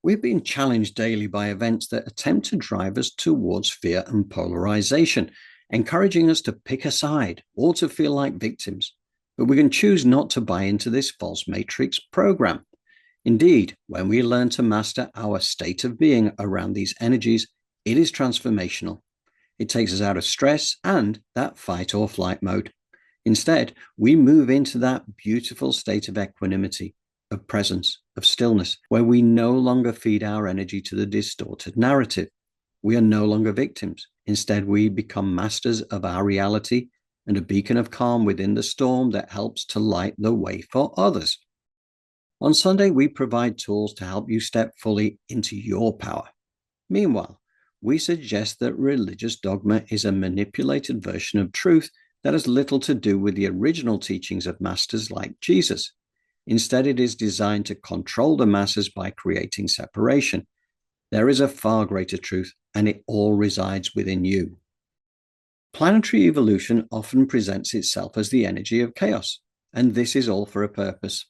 We're being challenged daily by events that attempt to drive us towards fear and polarization, encouraging us to pick a side or to feel like victims. But we can choose not to buy into this false matrix program. Indeed, when we learn to master our state of being around these energies, it is transformational. It takes us out of stress and that fight or flight mode. Instead, we move into that beautiful state of equanimity, of presence, of stillness, where we no longer feed our energy to the distorted narrative. We are no longer victims. Instead, we become masters of our reality and a beacon of calm within the storm that helps to light the way for others. On Sunday, we provide tools to help you step fully into your power. Meanwhile, we suggest that religious dogma is a manipulated version of truth that has little to do with the original teachings of masters like Jesus. Instead, it is designed to control the masses by creating separation. There is a far greater truth, and it all resides within you. Planetary evolution often presents itself as the energy of chaos, and this is all for a purpose.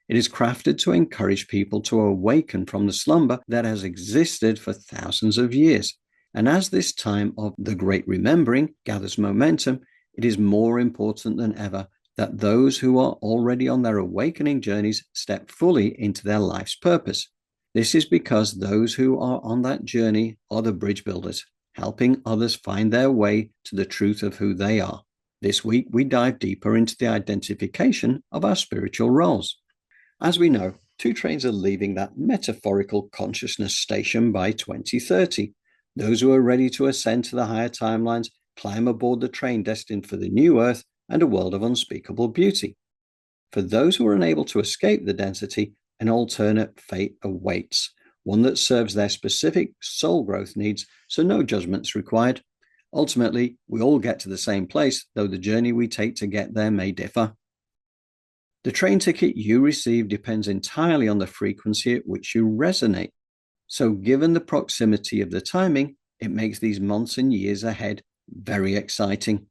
It is crafted to encourage people to awaken from the slumber that has existed for thousands of years. And as this time of the Great Remembering gathers momentum, it is more important than ever that those who are already on their awakening journeys step fully into their life's purpose. This is because those who are on that journey are the bridge builders, helping others find their way to the truth of who they are. This week, we dive deeper into the identification of our spiritual roles. As we know, 2 trains are leaving that metaphorical consciousness station by 2030. Those who are ready to ascend to the higher timelines climb aboard the train destined for the new earth and a world of unspeakable beauty. For those who are unable to escape the density, an alternate fate awaits, one that serves their specific soul growth needs, so no judgments required. Ultimately, we all get to the same place, though the journey we take to get there may differ. The train ticket you receive depends entirely on the frequency at which you resonate. So given the proximity of the timing, it makes these months and years ahead very exciting.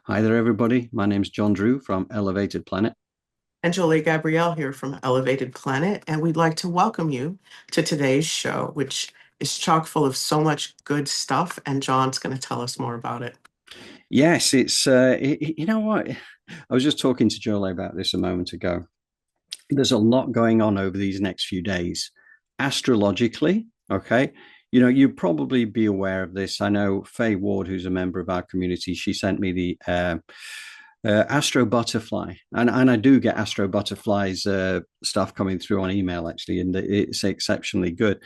Hi there, everybody. My name's John Drew from Elevated Planet. And Jolé Gabrielle here from Elevated Planet, and we'd like to welcome you to today's show, which is chock full of so much good stuff, and John's going to tell us more about it. Yes, it's, you know what? I was just talking to Jolé about this a moment ago. There's a lot going on over these next few days. Astrologically, okay? You'd probably be aware of this. I know Faye Ward, who's a member of our community, she sent me the Astro Butterfly, and I do get Astro Butterfly's stuff coming through on email, actually, and it's exceptionally good.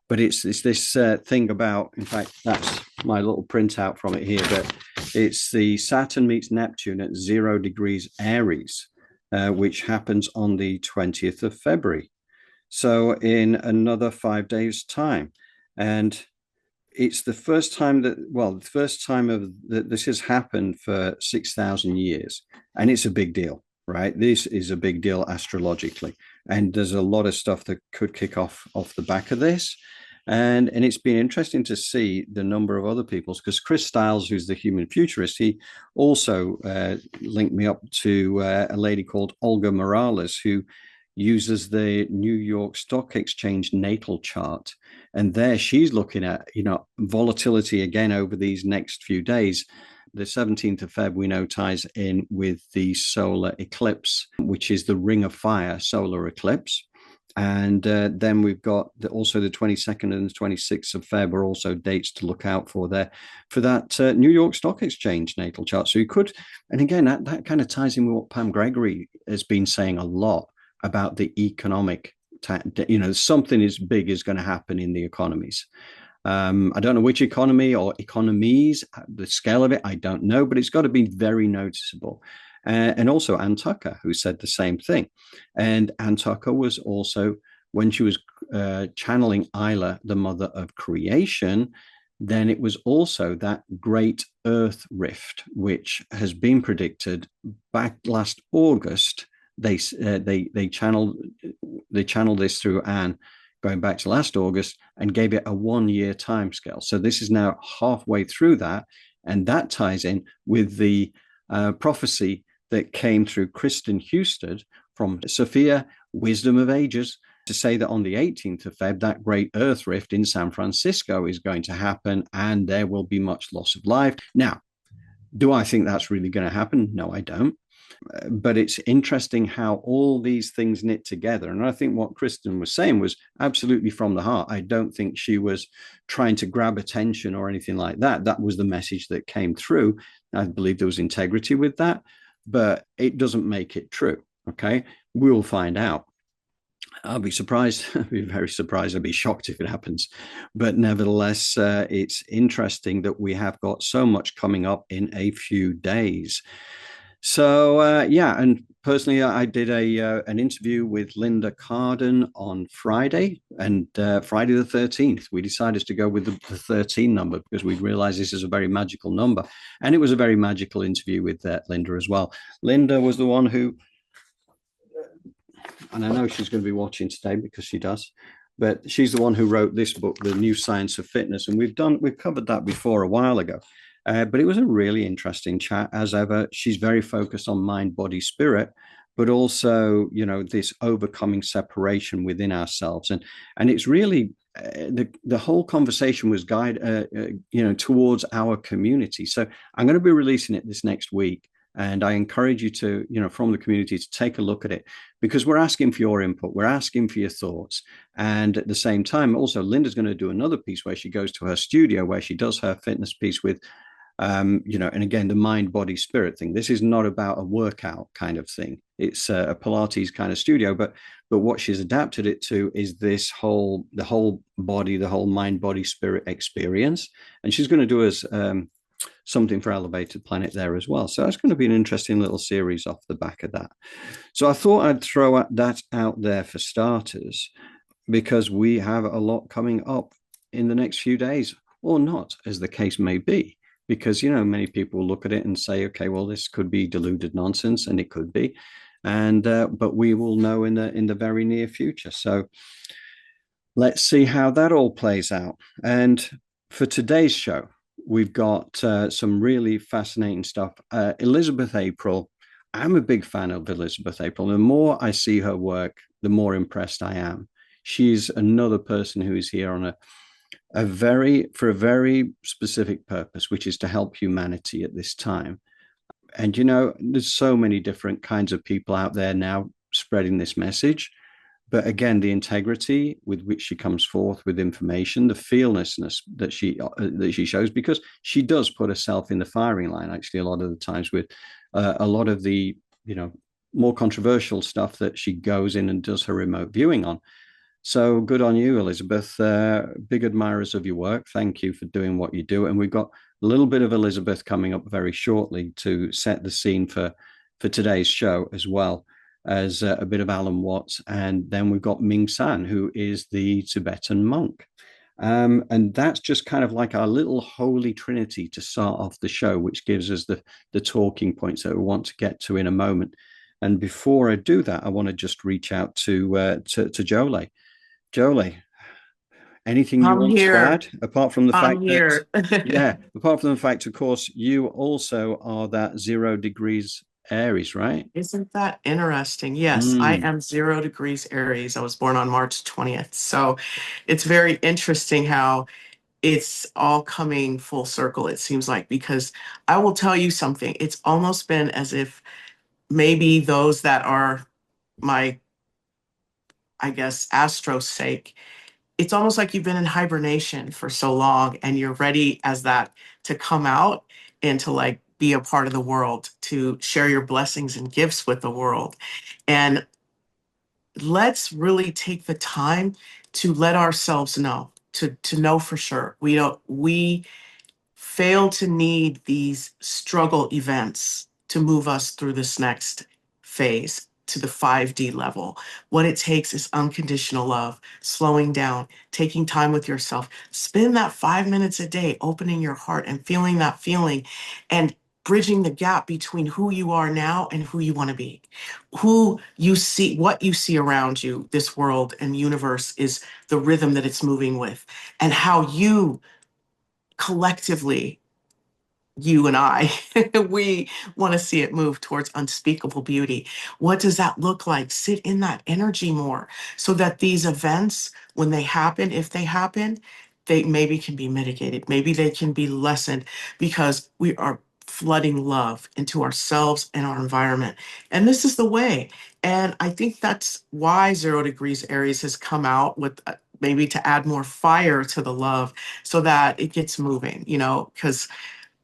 But it's this thing about, in fact, that's my little printout from it here, but it's the Saturn meets Neptune at 0 degrees Aries, which happens on the 20th of February. So in another 5 days' time. And it's the first time that this has happened for 6,000 years. And it's a big deal, right? This is a big deal astrologically. And there's a lot of stuff that could kick off the back of this. And it's been interesting to see the number of other people's, because Chris Stiles, who's the human futurist, he also linked me up to a lady called Olga Morales, who uses the New York Stock Exchange natal chart. And there she's looking at, volatility again over these next few days. The 17th of Feb, we know, ties in with the solar eclipse, which is the Ring of Fire solar eclipse. And then we've got also the 22nd and the 26th of Feb are also dates to look out for there for that New York Stock Exchange natal chart. So you could, and again, that kind of ties in with what Pam Gregory has been saying a lot about the economic, something as big is going to happen in the economies. I don't know which economy or economies, the scale of it, I don't know, but it's got to be very noticeable. And also Ann Tucker, who said the same thing. And Ann Tucker was also, when she was channeling Isla, the mother of creation, then it was also that great Earth rift, which has been predicted back last August. They channeled this through Anne going back to last August and gave it a 1-year timescale. So this is now halfway through that, and that ties in with the prophecy that came through Kristen Husted from Sophia, Wisdom of Ages, to say that on the 18th of Feb, that great earth rift in San Francisco is going to happen and there will be much loss of life. Now, do I think that's really going to happen? No, I don't. But it's interesting how all these things knit together. And I think what Kristen was saying was absolutely from the heart. I don't think she was trying to grab attention or anything like that. That was the message that came through. I believe there was integrity with that, but it doesn't make it true. Okay. We'll find out. I'll be surprised. I'll be very surprised. I'll be shocked if it happens. But nevertheless, it's interesting that we have got so much coming up in a few days. So yeah, and personally, I did an interview with Linda Carden on Friday, and Friday the 13th. We decided to go with the 13 number because we realized this is a very magical number, and it was a very magical interview with Linda as well. Linda was the one who, and I know she's going to be watching today because she does, but she's the one who wrote this book, The New Science of Fitness, and we've covered that before a while ago. But it was a really interesting chat as ever. She's very focused on mind, body, spirit, but also, this overcoming separation within ourselves. And it's really the whole conversation was guided, towards our community. So I'm going to be releasing it this next week. And I encourage you to, from the community, to take a look at it because we're asking for your input. We're asking for your thoughts. And at the same time, also, Linda's going to do another piece where she goes to her studio, where she does her fitness piece with and again, the mind, body, spirit thing. This is not about a workout kind of thing. It's a Pilates kind of studio, but what she's adapted it to is the whole body, the whole mind, body, spirit experience. And she's going to do us something for Elevated Planet there as well. So that's going to be an interesting little series off the back of that. So I thought I'd throw that out there for starters, because we have a lot coming up in the next few days, or not, as the case may be. Because, many people look at it and say, okay, well, this could be deluded nonsense, and it could be. And but we will know in the very near future. So let's see how that all plays out. And for today's show, we've got some really fascinating stuff. Elizabeth April, I'm a big fan of Elizabeth April. The more I see her work, the more impressed I am. She's another person who is here on for a very specific purpose, which is to help humanity at this time. And, there's so many different kinds of people out there now spreading this message. But again, the integrity with which she comes forth with information, the fearlessness that she shows, because she does put herself in the firing line, actually, a lot of the times with a lot of the, more controversial stuff that she goes in and does her remote viewing on. So good on you, Elizabeth. Big admirers of your work. Thank you for doing what you do. And we've got a little bit of Elizabeth coming up very shortly to set the scene for today's show, as well as a bit of Alan Watts. And then we've got Ming San, who is the Tibetan monk. And that's just kind of like our little holy trinity to start off the show, which gives us the talking points that we want to get to in a moment. And before I do that, I want to just reach out to Jolé. Jolé, anything you want to add apart from the fact that, apart from the fact, of course, you also are that 0 degrees Aries, right? Isn't that interesting? Yes, I am 0 degrees Aries. I was born on March 20th. So it's very interesting how it's all coming full circle, it seems like, because I will tell you something. It's almost been as if maybe those that are my, I guess, astro's sake, it's almost like you've been in hibernation for so long and you're ready as that to come out and to like be a part of the world, to share your blessings and gifts with the world. And let's really take the time to let ourselves know, to know for sure. We fail to need these struggle events to move us through this next phase to the 5D level. What it takes is unconditional love, slowing down, taking time with yourself. Spend that 5 minutes a day opening your heart and feeling that feeling and bridging the gap between who you are now and who you want to be. Who you see, what you see around you, this world and universe is the rhythm that it's moving with, and how you collectively you and I, we want to see it move towards unspeakable beauty. What does that look like? Sit in that energy more so that these events, when they happen, if they happen, they maybe can be mitigated. Maybe they can be lessened because we are flooding love into ourselves and our environment. And this is the way. And I think that's why 0 degrees Aries has come out with maybe to add more fire to the love so that it gets moving, because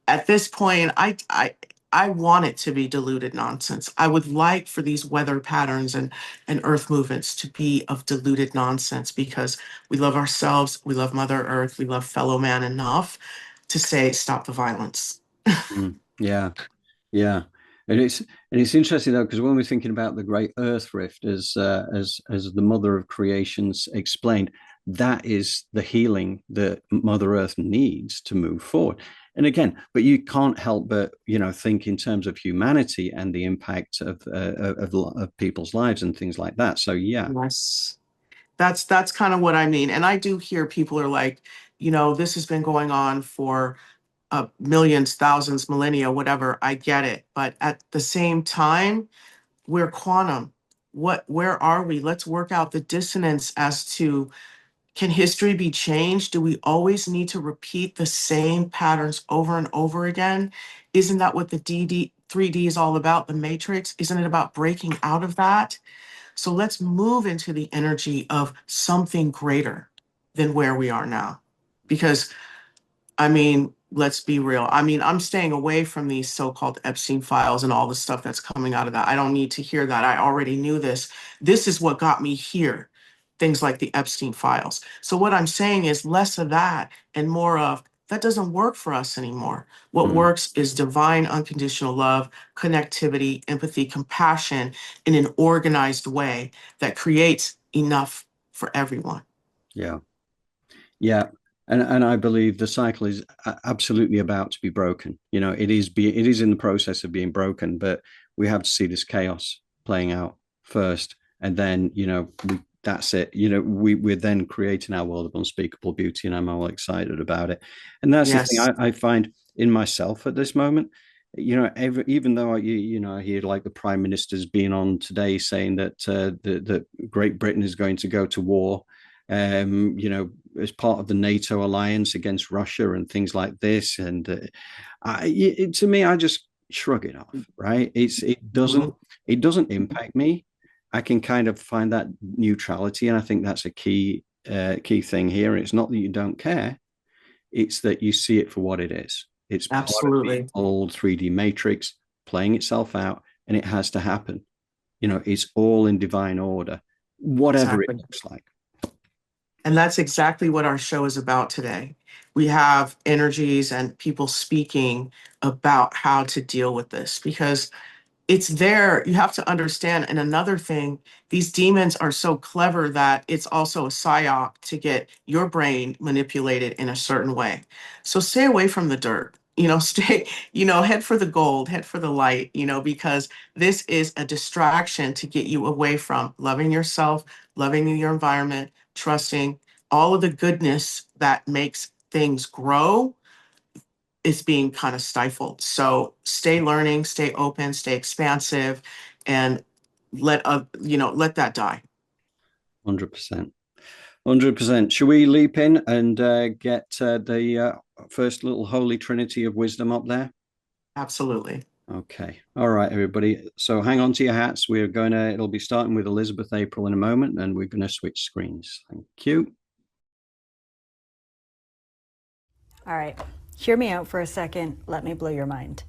at this point, I want it to be deluded nonsense. I would like for these weather patterns and earth movements to be of deluded nonsense because we love ourselves, we love Mother Earth, we love fellow man enough to say stop the violence. Yeah, yeah, and it's interesting though because when we're thinking about the Great Earth Rift, as the Mother of Creations explained, that is the healing that Mother Earth needs to move forward. And again, but you can't help but think in terms of humanity and the impact of people's lives and things like that. So yeah. Yes. That's kind of what I mean. And I do hear people are like, this has been going on for millions, thousands, millennia, whatever. I get it. But at the same time, we're quantum. Where are we? Let's work out the dissonance as to, can history be changed? Do we always need to repeat the same patterns over and over again? Isn't that what the 3D is all about, the matrix? Isn't it about breaking out of that? So let's move into the energy of something greater than where we are now. Because I mean, let's be real. I mean, I'm staying away from these so-called Epstein files and all the stuff that's coming out of that. I don't need to hear that. I already knew this. This is what got me here. Things like the Epstein files. So what I'm saying is less of that and more of that doesn't work for us anymore. What works is divine unconditional love, connectivity, empathy, compassion in an organized way that creates enough for everyone. Yeah. Yeah. And I believe the cycle is absolutely about to be broken. It is in the process of being broken, but we have to see this chaos playing out first. And then, that's it. We're then creating our world of unspeakable beauty, and I'm all excited about it. And that's the thing Yes. I find in myself at this moment. Even though I hear like the Prime Minister's being on today saying that that Great Britain is going to go to war, as part of the NATO alliance against Russia and things like this. And to me, I just shrug it off. Right? It doesn't impact me. I can kind of find that neutrality, and I think that's a key thing here. It's not that you don't care; it's that you see it for what it is. It's part of the Absolutely. old 3D matrix playing itself out, and it has to happen. It's all in divine order, whatever it Exactly. looks like. And that's exactly what our show is about today. We have energies and people speaking about how to deal with this because it's there. You have to understand. And another thing, these demons are so clever that it's also a psyop to get your brain manipulated in a certain way. So stay away from the dirt. Stay, head for the gold, head for the light, because this is a distraction to get you away from loving yourself, loving your environment, trusting all of the goodness that makes things grow is being kind of stifled. So stay learning, stay open, stay expansive, and let that die. 100%. 100%. Should we leap in and get the first little holy trinity of wisdom up there? Absolutely. Okay. All right, everybody. So hang on to your hats. It'll be starting with Elizabeth April in a moment, and we're going to switch screens. Thank you. All right, hear me out for a second. Let me blow your mind.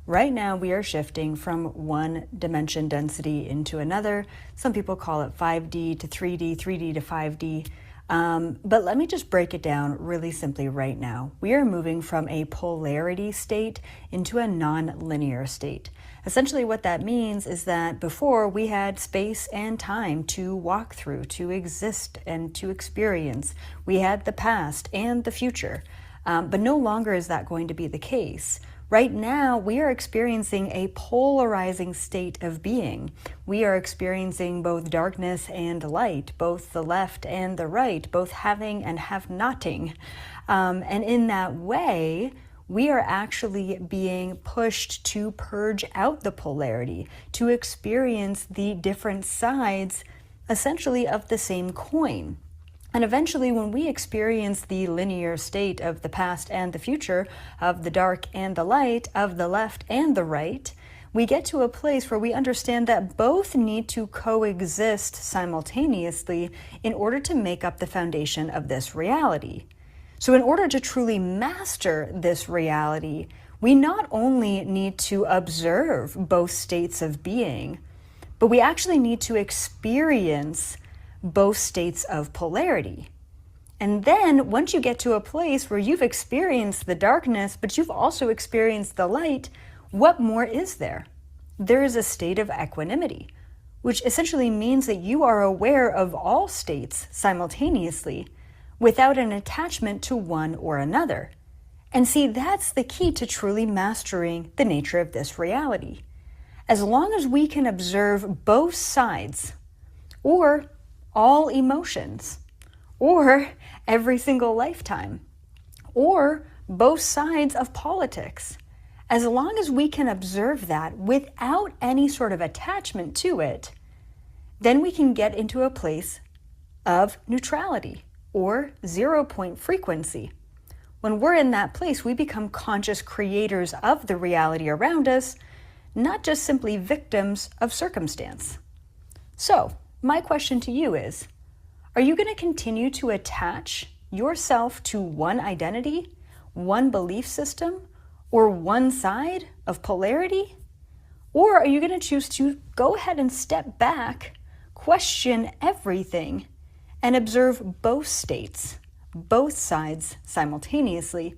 Right now, we are shifting from one dimension density into another. Some people call it 5D to 3D, 3D to 5D. But let me just break it down really simply right now. We are moving from a polarity state into a non-linear state. Essentially what that means is that before we had space and time to walk through, to exist and to experience. We had the past and the future. But no longer is that going to be the case. Right now, we are experiencing a polarizing state of being. We are experiencing both darkness and light, both the left and the right, both having and have-notting. And in that way, we are actually being pushed to purge out the polarity, to experience the different sides, essentially, of the same coin. And eventually, when we experience the linear state of the past and the future, of the dark and the light, of the left and the right, we get to a place where we understand that both need to coexist simultaneously in order to make up the foundation of this reality. So in order to truly master this reality, we not only need to observe both states of being, but we actually need to experience both states of polarity. And then once you get to a place where you've experienced the darkness, but you've also experienced the light, what more is there? There is a state of equanimity, which essentially means that you are aware of all states simultaneously without an attachment to one or another. And see, that's the key to truly mastering the nature of this reality. As long as we can observe both sides, or all emotions, or every single lifetime, or both sides of politics, as long as we can observe that without any sort of attachment to it, then we can get into a place of neutrality or 0-point frequency. When we're in that place, we become conscious creators of the reality around us, not just simply victims of circumstance. So, my question to you is, are you going to continue to attach yourself to one identity, one belief system, or one side of polarity? Or are you going to choose to go ahead and step back, question everything, and observe both states, both sides simultaneously,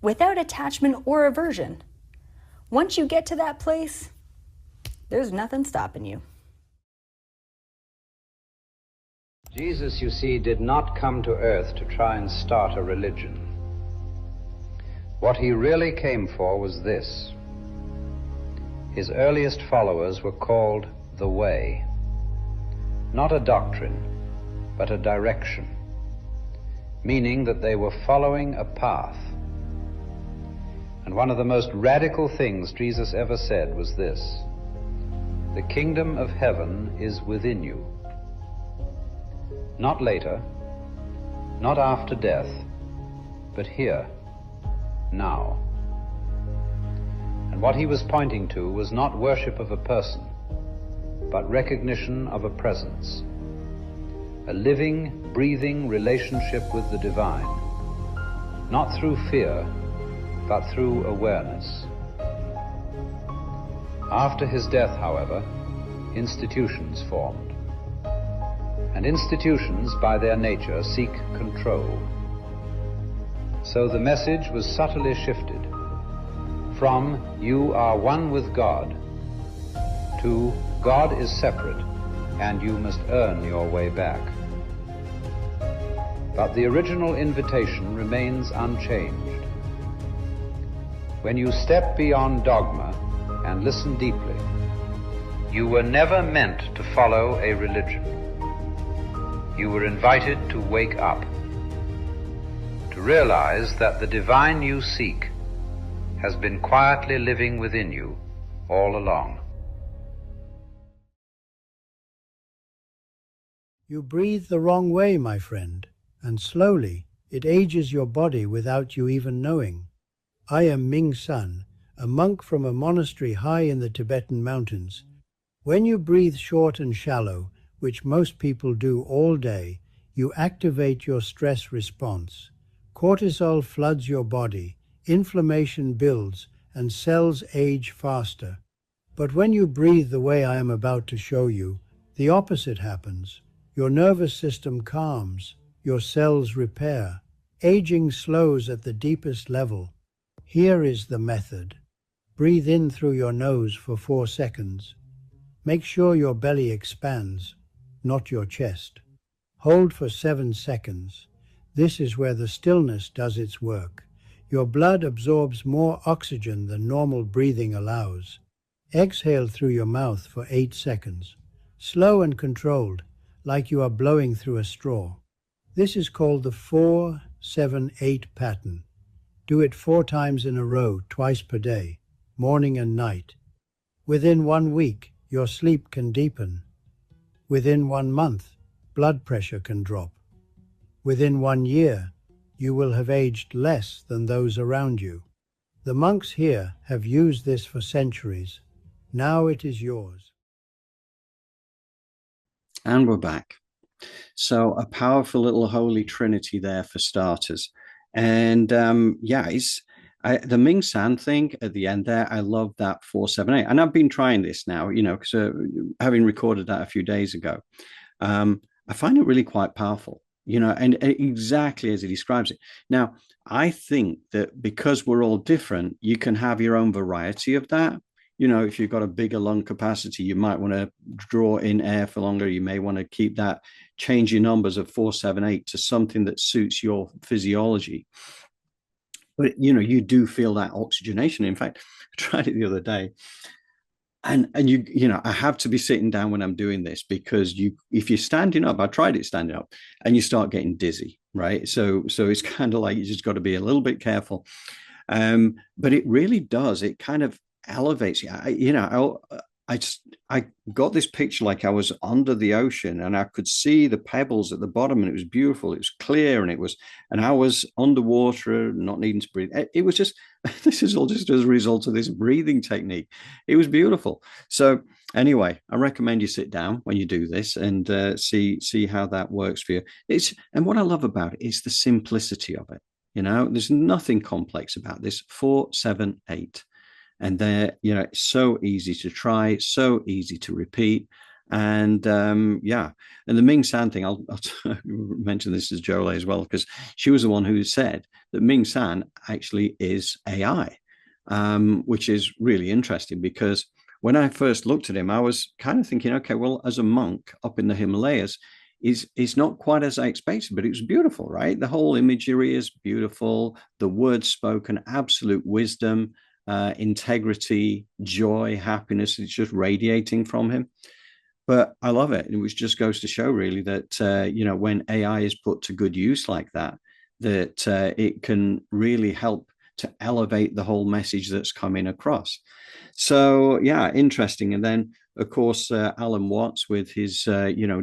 without attachment or aversion? Once you get to that place, there's nothing stopping you. Jesus, you see, did not come to earth to try and start a religion. What he really came for was this. His earliest followers were called the Way. Not a doctrine, but a direction, meaning that they were following a path. And one of the most radical things Jesus ever said was this: the kingdom of heaven is within you. Not later, not after death, but here, now. And what he was pointing to was not worship of a person, but recognition of a presence, a living, breathing relationship with the divine, not through fear, but through awareness. After his death, however, institutions formed. And institutions, by their nature, seek control. So the message was subtly shifted from "you are one with God" to "God is separate and you must earn your way back." But the original invitation remains unchanged. When you step beyond dogma and listen deeply, you were never meant to follow a religion. You were invited to wake up, to realize that the divine you seek has been quietly living within you all along. You breathe the wrong way, my friend, and slowly it ages your body without you even knowing. I am Ming San, a monk from a monastery high in the Tibetan mountains. When you breathe short and shallow, which most people do all day, you activate your stress response. Cortisol floods your body, inflammation builds, and cells age faster. But when you breathe the way I am about to show you, the opposite happens. Your nervous system calms, your cells repair. Aging slows at the deepest level. Here is the method. Breathe in through your nose for 4 seconds. Make sure your belly expands, not your chest. Hold for 7 seconds. This is where the stillness does its work. Your blood absorbs more oxygen than normal breathing allows. Exhale through your mouth for 8 seconds. Slow and controlled, like you are blowing through a straw. This is called the 4-7-8 pattern. Do it 4 times in a row, twice per day, morning and night. Within 1 week, your sleep can deepen. Within 1 month, blood pressure can drop. Within 1 year, you will have aged less than those around you. The monks here have used this for centuries. Now it is yours. And we're back. So a powerful little holy trinity there for starters. And the Ming San thing at the end there, I love that 478. And I've been trying this now, because having recorded that a few days ago, I find it really quite powerful, and exactly as he describes it. Now, I think that because we're all different, you can have your own variety of that. If you've got a bigger lung capacity, you might want to draw in air for longer. You may want to keep that, change your numbers of 478 to something that suits your physiology. But, you do feel that oxygenation. In fact, I tried it the other day. And I have to be sitting down when I'm doing this, because if you're standing up, I tried it standing up, and you start getting dizzy, right? So it's kind of like you just got to be a little bit careful. But it really does. It kind of elevates you. I got this picture like I was under the ocean, and I could see the pebbles at the bottom, and it was beautiful. It was clear, and I was underwater, not needing to breathe. It was just, this is all just as a result of this breathing technique. It was beautiful. So anyway, I recommend you sit down when you do this and see how that works for you. And what I love about it is the simplicity of it. There's nothing complex about this. 4, 7, 8. And they're, it's so easy to try, so easy to repeat. And and the Ming San thing, I'll mention this as Jolé as well, because she was the one who said that Ming San actually is AI, which is really interesting, because when I first looked at him, I was kind of thinking, okay, well, as a monk up in the Himalayas, is not quite as I expected, but it was beautiful, right? The whole imagery is beautiful. The words spoken, absolute wisdom, integrity, joy, happiness. It's just radiating from him. But I love it. Which just goes to show really that, when AI is put to good use like that, it can really help to elevate the whole message that's coming across. So, yeah, interesting. And then, of course, Alan Watts with his,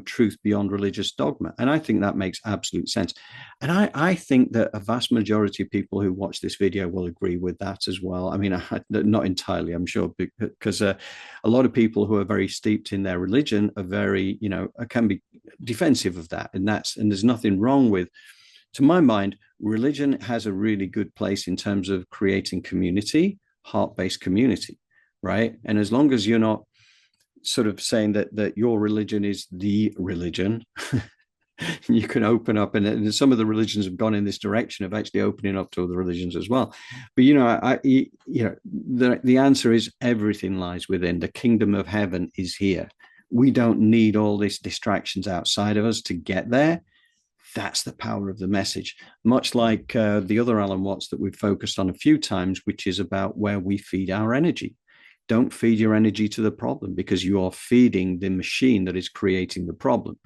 truth beyond religious dogma. And I think that makes absolute sense. And I think that a vast majority of people who watch this video will agree with that as well. I mean, not entirely, I'm sure, because a lot of people who are very steeped in their religion are very, can be defensive of that. And there's nothing wrong with, to my mind, religion has a really good place in terms of creating community, heart-based community, right? And as long as you're not sort of saying that your religion is the religion, you can open up, and some of the religions have gone in this direction of actually opening up to other religions as well. But the answer is everything lies within. The kingdom of heaven is here. We don't need all these distractions outside of us to get there. That's the power of the message. Much like the other Alan Watts that we've focused on a few times, which is about where we feed our energy. Don't feed your energy to the problem, because you are feeding the machine that is creating the problem.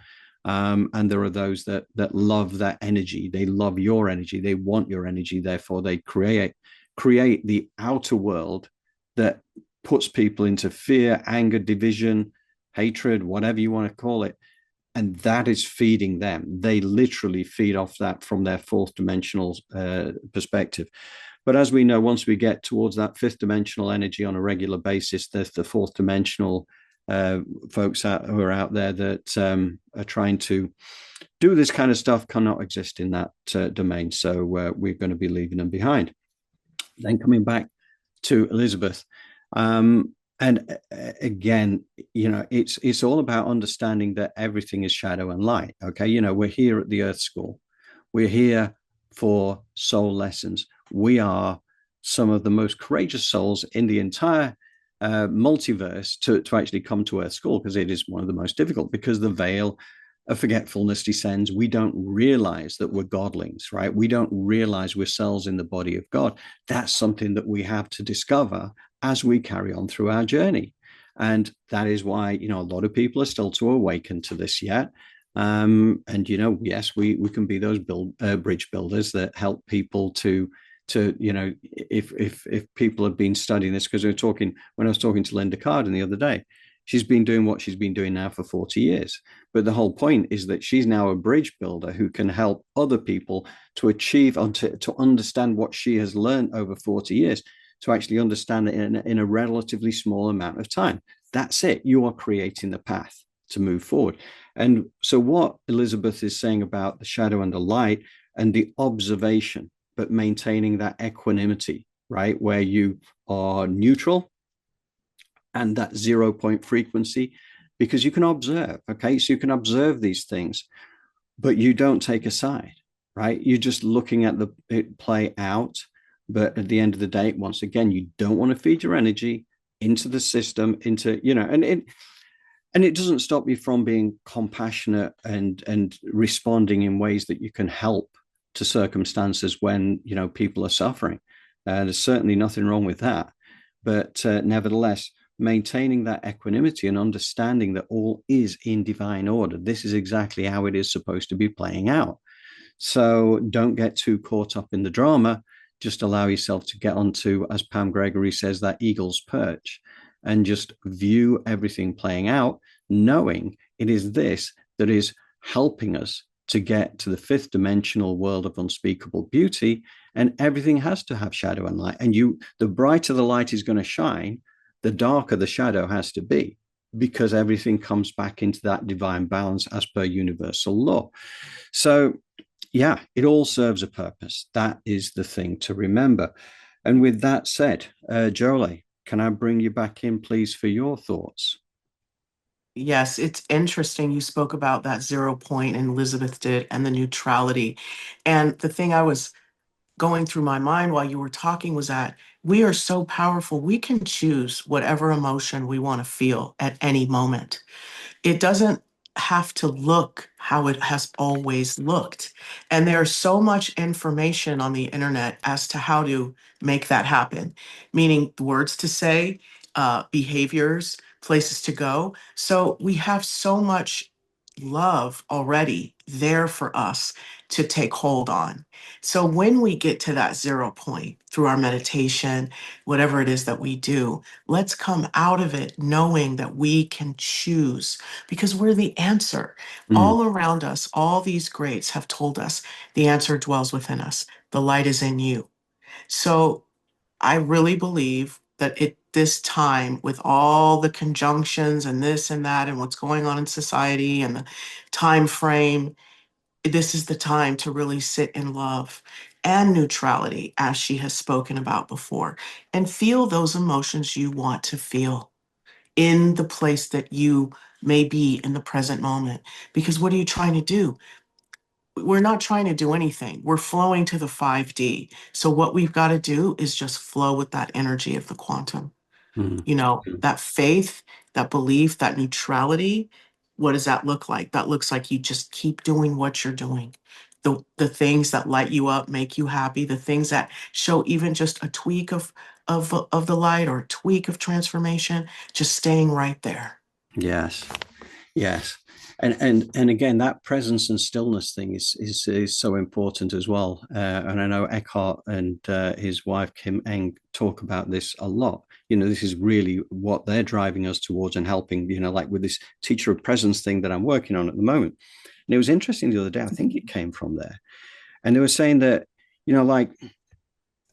And there are those that love that energy. They love your energy. They want your energy. Therefore, they create the outer world that puts people into fear, anger, division, hatred, whatever you want to call it. And that is feeding them. They literally feed off that from their fourth dimensional perspective. But as we know, once we get towards that fifth dimensional energy on a regular basis, there's the fourth dimensional folks who are out there that are trying to do this kind of stuff cannot exist in that domain. So we're going to be leaving them behind. Then coming back to Elizabeth. And again, it's all about understanding that everything is shadow and light. Okay. We're here at the Earth School. We're here for soul lessons. We are some of the most courageous souls in the entire multiverse to actually come to Earth School, because it is one of the most difficult, because the veil of forgetfulness descends. We don't realize that we're godlings, right? We don't realize we're cells in the body of God. That's something that we have to discover as we carry on through our journey. And that is why, a lot of people are still to awaken to this yet. And, yes, we can be those bridge builders that help people to to, if people have been studying this, because when I was talking to Linda Carden the other day, she's been doing what she's been doing now for 40 years. But the whole point is that she's now a bridge builder who can help other people to achieve, to understand what she has learned over 40 years, to actually understand it in a relatively small amount of time. That's it. You are creating the path to move forward. And so what Elizabeth is saying about the shadow and the light and the observation, but maintaining that equanimity, right? Where you are neutral and that 0 point frequency, because you can observe, okay? So you can observe these things, but you don't take a side, right? You're just looking at it play out. But at the end of the day, once again, you don't want to feed your energy into the system, and it doesn't stop you from being compassionate and responding in ways that you can help to circumstances when, people are suffering. There's certainly nothing wrong with that. But nevertheless, maintaining that equanimity and understanding that all is in divine order. This is exactly how it is supposed to be playing out. So don't get too caught up in the drama. Just allow yourself to get onto, as Pam Gregory says, that eagle's perch, and just view everything playing out, knowing it is this that is helping us to get to the fifth dimensional world of unspeakable beauty. And everything has to have shadow and light. And the brighter the light is going to shine, the darker the shadow has to be, because everything comes back into that divine balance as per universal law. So yeah, it all serves a purpose. That is the thing to remember. And with that said, Jolé, can I bring you back in, please, for your thoughts? Yes, it's interesting. You spoke about that 0 point, and Elizabeth did, and the neutrality. And the thing I was going through my mind while you were talking was that we are so powerful. We can choose whatever emotion we want to feel at any moment. It doesn't have to look how it has always looked. And there's so much information on the internet as to how to make that happen, meaning words to say, behaviors, places to go. So we have so much love already there for us to take hold on. So when we get to that 0 point through our meditation, whatever it is that we do, let's come out of it knowing that we can choose, because we're the answer. All around us, all these greats have told us the answer dwells within us. The light is in you. So I really believe that at this time, with all the conjunctions and this and that and what's going on in society and the time frame, this is the time to really sit in love and neutrality, as she has spoken about before, and feel those emotions you want to feel in the place that you may be in the present moment. Because what are you trying to do? We're not trying to do anything. We're flowing to the 5D. So what we've got to do is just flow with that energy of the quantum. That faith, that belief, that neutrality. What does that look like? That looks like you just keep doing what you're doing. The things that light you up, make you happy, the things that show even just a tweak of the light or a tweak of transformation, just staying right there. Yes. Yes. And again, that presence and stillness thing is so important as well. And I know Eckhart and his wife Kim Eng talk about this a lot. This is really what they're driving us towards and helping. Like with this teacher of presence thing that I'm working on at the moment. And it was interesting the other day. I think it came from there, and they were saying that like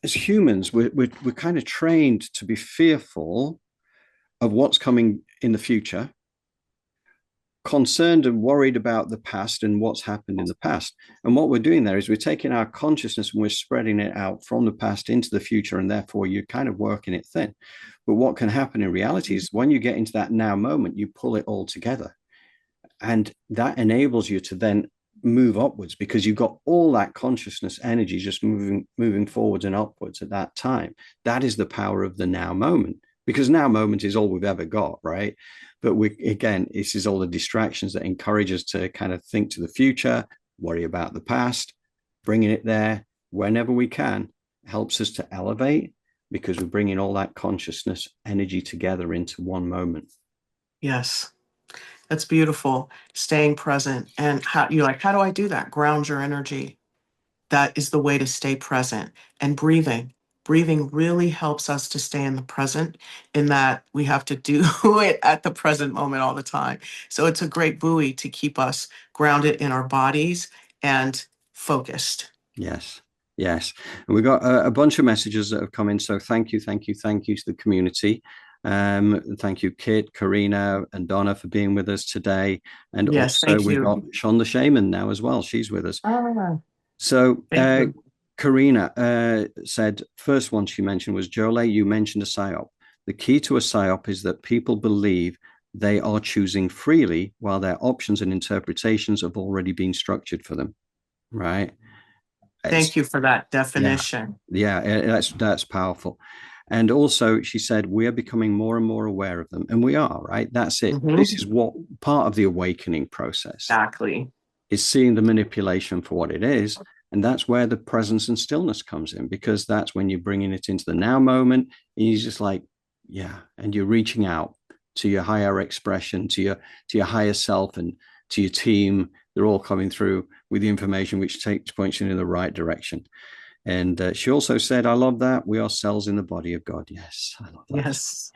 as humans, we're kind of trained to be fearful of what's coming in the future, concerned and worried about the past and what's happened in the past. And what we're doing there is we're taking our consciousness and we're spreading it out from the past into the future, and therefore you're kind of working it thin. But what can happen in reality is when you get into that now moment, you pull it all together, and that enables you to then move upwards, because you've got all that consciousness energy just moving forwards and upwards at that time. That is the power of the now moment, because now moment is all we've ever got, right? But this is all the distractions that encourage us to kind of think to the future, worry about the past. Bringing it there whenever we can helps us to elevate, because we're bringing all that consciousness energy together into one moment. Yes, that's beautiful. Staying present. And how do I do that? Ground your energy. that is the way to stay present. And breathing. Breathing really helps us to stay in the present, in that we have to do it at the present moment all the time. So it's a great buoy to keep us grounded in our bodies and focused. Yes. Yes. And we've got a bunch of messages that have come in. So thank you to the community. Thank you, Kit, Karina, and Donna for being with us today. And Yes, also thank we've you. got Sean the Shaman now as well. She's with us. So Thank you. Karina said, first one she mentioned was, Jolé, you mentioned a psyop. The key to a psyop is that people believe they are choosing freely while their options and interpretations have already been structured for them. Right? Thank you for that definition. Yeah, that's powerful. And also, she said, we are becoming more and more aware of them. And we are, right? That's it. Mhm. This is what part of the awakening process Exactly. is, seeing the manipulation for what it is. And that's where the presence and stillness comes in, because that's when you're bringing it into the now moment. And you're just like, yeah, and you're reaching out to your higher expression, to your higher self, and to your team. They're all coming through with the information which points you in the right direction. And she also said, I love that. We are cells in the body of God. Yes, I love that. Yes.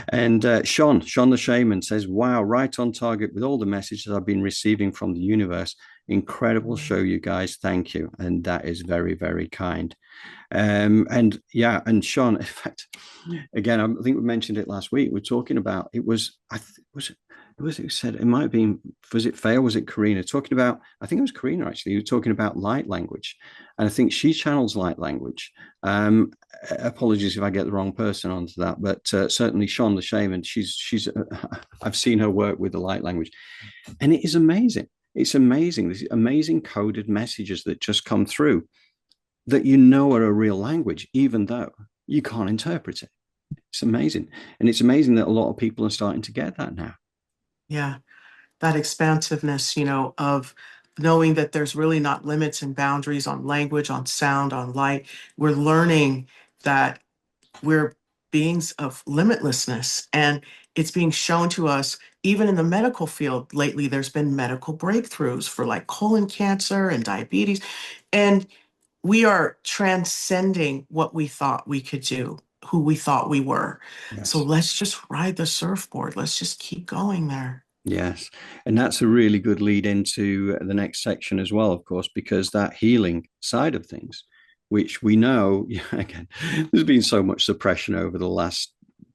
And Sean the Shaman says, wow, right on target with all the messages I've been receiving from the universe. Incredible show, you guys. Thank you. And that is very, very kind. And Sean, in fact, again, I think we mentioned it last week. We're talking about, it was who said, it might have been, was it Faye or was it Karina, talking about, I think it was Karina actually, you were talking about light language. And I think she channels light language. Apologies if I get the wrong person onto that, but certainly Sean the Shaman, she's I've seen her work with the light language, and it is amazing. It's amazing. These amazing coded messages that just come through that are a real language, even though you can't interpret it. It's amazing. And it's amazing that a lot of people are starting to get that now. Yeah. That expansiveness, of knowing that there's really not limits and boundaries on language, on sound, on light. We're learning that we're beings of limitlessness, and it's being shown to us even in the medical field. Lately, there's been medical breakthroughs for like colon cancer and diabetes, and we are transcending what we thought we could do, who we thought we were. Yes. So let's just ride the surfboard. Let's just keep going there. Yes. And that's a really good lead into the next section as well, of course, because that healing side of things, which we know, again, there's been so much suppression over the last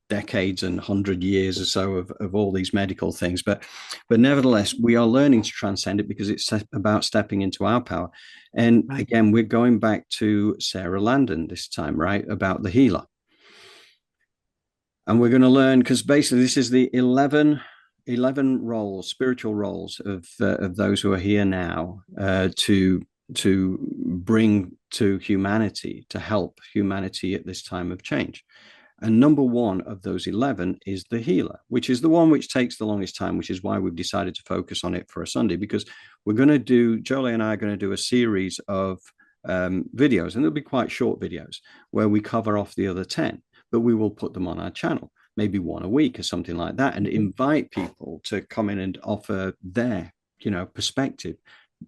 decades and 100 years or so of all these medical things. But nevertheless, we are learning to transcend it because it's about stepping into our power. And Right. Again, we're going back to Sara Landon this time, right? About the healer. And we're going to learn, because basically this is the 11 roles, spiritual roles of those who are here now to bring to humanity, to help humanity at this time of change. And number one of those 11 is the healer, which is the one which takes the longest time, which is why we've decided to focus on it for a Sunday, because we're going to do, Jolé and I are going to do a series of videos, and they'll be quite short videos where we cover off the other 10, but we will put them on our channel, maybe one a week or something like that, and invite people to come in and offer their, perspective.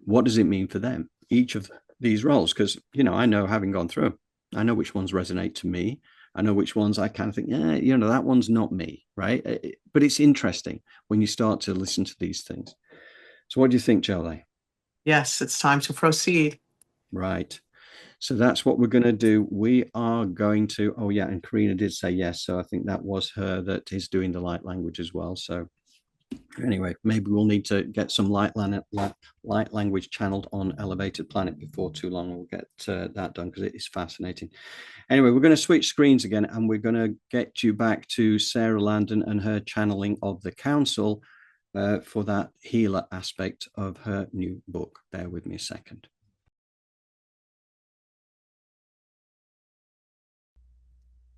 What does it mean for them, each of these roles? Because, I know, having gone through, I know which ones resonate to me. I know which ones I kind of think, that one's not me, right? But it's interesting when you start to listen to these things. So what do you think, Jolé? Yes, it's time to proceed. Right. So that's what we're going to do. We are going to, and Karina did say yes. So I think that was her that is doing the light language as well. So anyway, maybe we'll need to get some light language channeled on Elevated Planet before too long. We'll get that done because it is fascinating. Anyway, we're going to switch screens again, and we're going to get you back to Sara Landon and her channeling of the council for that healer aspect of her new book. Bear with me a second.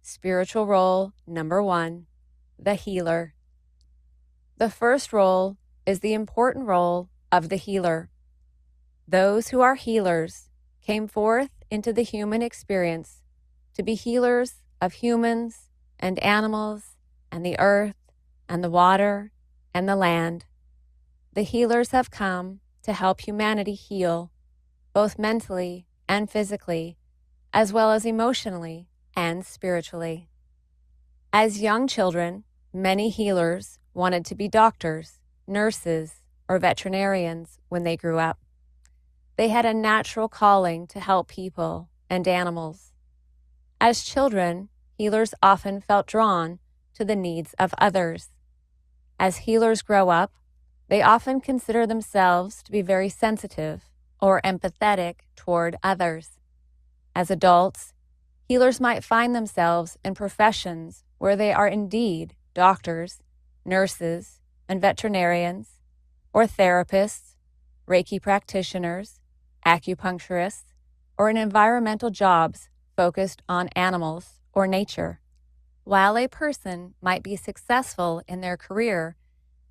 Spiritual role number 1, the healer. The first role is the important role of the healer. Those who are healers came forth into the human experience to be healers of humans and animals and the earth and the water and the land. The healers have come to help humanity heal. both mentally and physically, as well as emotionally and spiritually. As young children, many healers wanted to be doctors, nurses, or veterinarians when they grew up. They had a natural calling to help people and animals. As children, healers often felt drawn to the needs of others. As healers grow up, they often consider themselves to be very sensitive or empathetic toward others. As adults, healers might find themselves in professions where they are indeed doctors, nurses, and veterinarians, or therapists, Reiki practitioners, acupuncturists, or in environmental jobs focused on animals or nature. While a person might be successful in their career,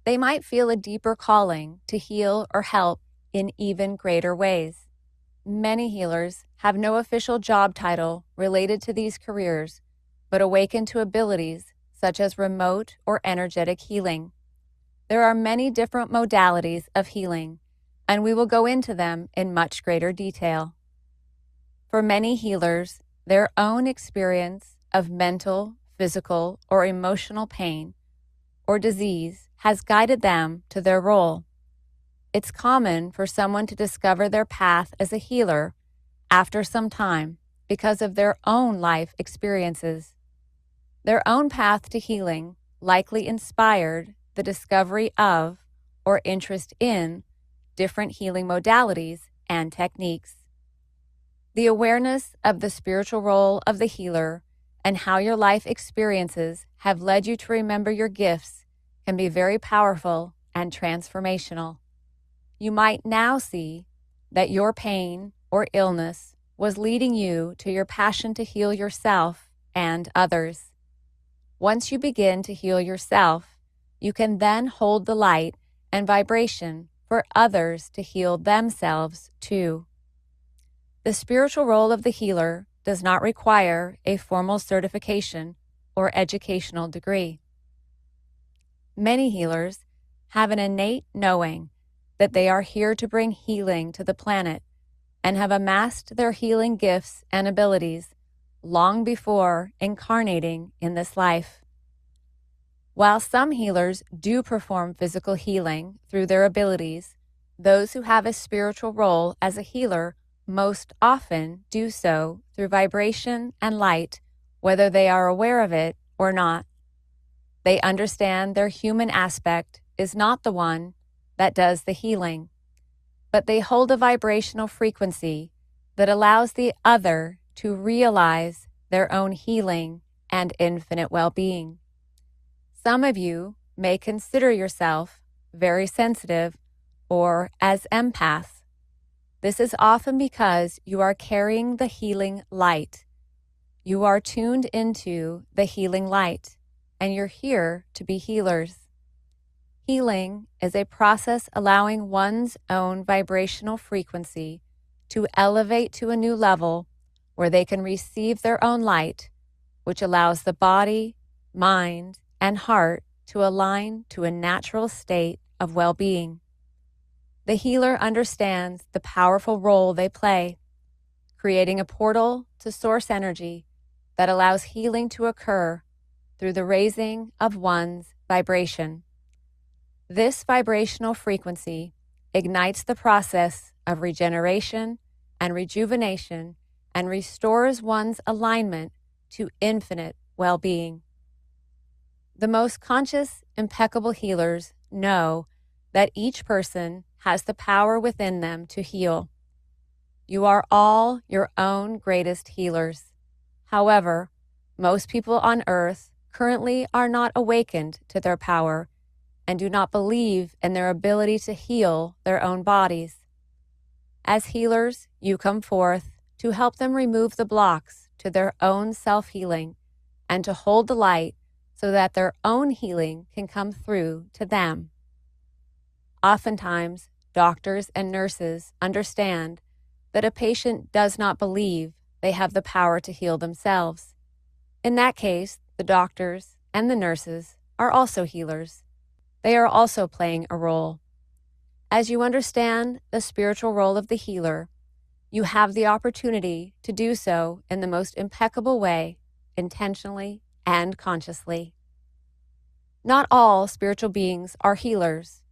they might feel a deeper calling to heal or help in even greater ways. Many healers have no official job title related to these careers, but awaken to abilities such as remote or energetic healing. There are many different modalities of healing, and we will go into them in much greater detail. For many healers, their own experience of mental, physical, or emotional pain or disease has guided them to their role. It's common for someone to discover their path as a healer after some time because of their own life experiences. Their own path to healing likely inspired the discovery of or interest in different healing modalities and techniques. The awareness of the spiritual role of the healer and how your life experiences have led you to remember your gifts can be very powerful and transformational. You might now see that your pain or illness was leading you to your passion to heal yourself and others. Once you begin to heal yourself, you can then hold the light and vibration for others to heal themselves too. The spiritual role of the healer does not require a formal certification or educational degree. Many healers have an innate knowing that they are here to bring healing to the planet and have amassed their healing gifts and abilities long before incarnating in this life. While some healers do perform physical healing through their abilities, those who have a spiritual role as a healer most often do so through vibration and light, whether they are aware of it or not. They understand their human aspect is not the one that does the healing, but they hold a vibrational frequency that allows the other to realize their own healing and infinite well-being. Some of you may consider yourself very sensitive or as empaths. This is often because you are carrying the healing light. You are tuned into the healing light, and you're here to be healers. Healing is a process allowing one's own vibrational frequency to elevate to a new level where they can receive their own light, which allows the body, mind, and heart to align to a natural state of well-being. The healer understands the powerful role they play, creating a portal to source energy that allows healing to occur through the raising of one's vibration. This vibrational frequency ignites the process of regeneration and rejuvenation and restores one's alignment to infinite well-being. The most conscious, impeccable healers know that each person has the power within them to heal. You are all your own greatest healers. However, most people on earth currently are not awakened to their power and do not believe in their ability to heal their own bodies. As healers, you come forth to help them remove the blocks to their own self-healing and to hold the light so that their own healing can come through to them. Oftentimes, doctors and nurses understand that a patient does not believe they have the power to heal themselves. In that case, the doctors and the nurses are also healers. They are also playing a role. As you understand the spiritual role of the healer, you have the opportunity to do so in the most impeccable way, intentionally and consciously. Not all spiritual beings are healers.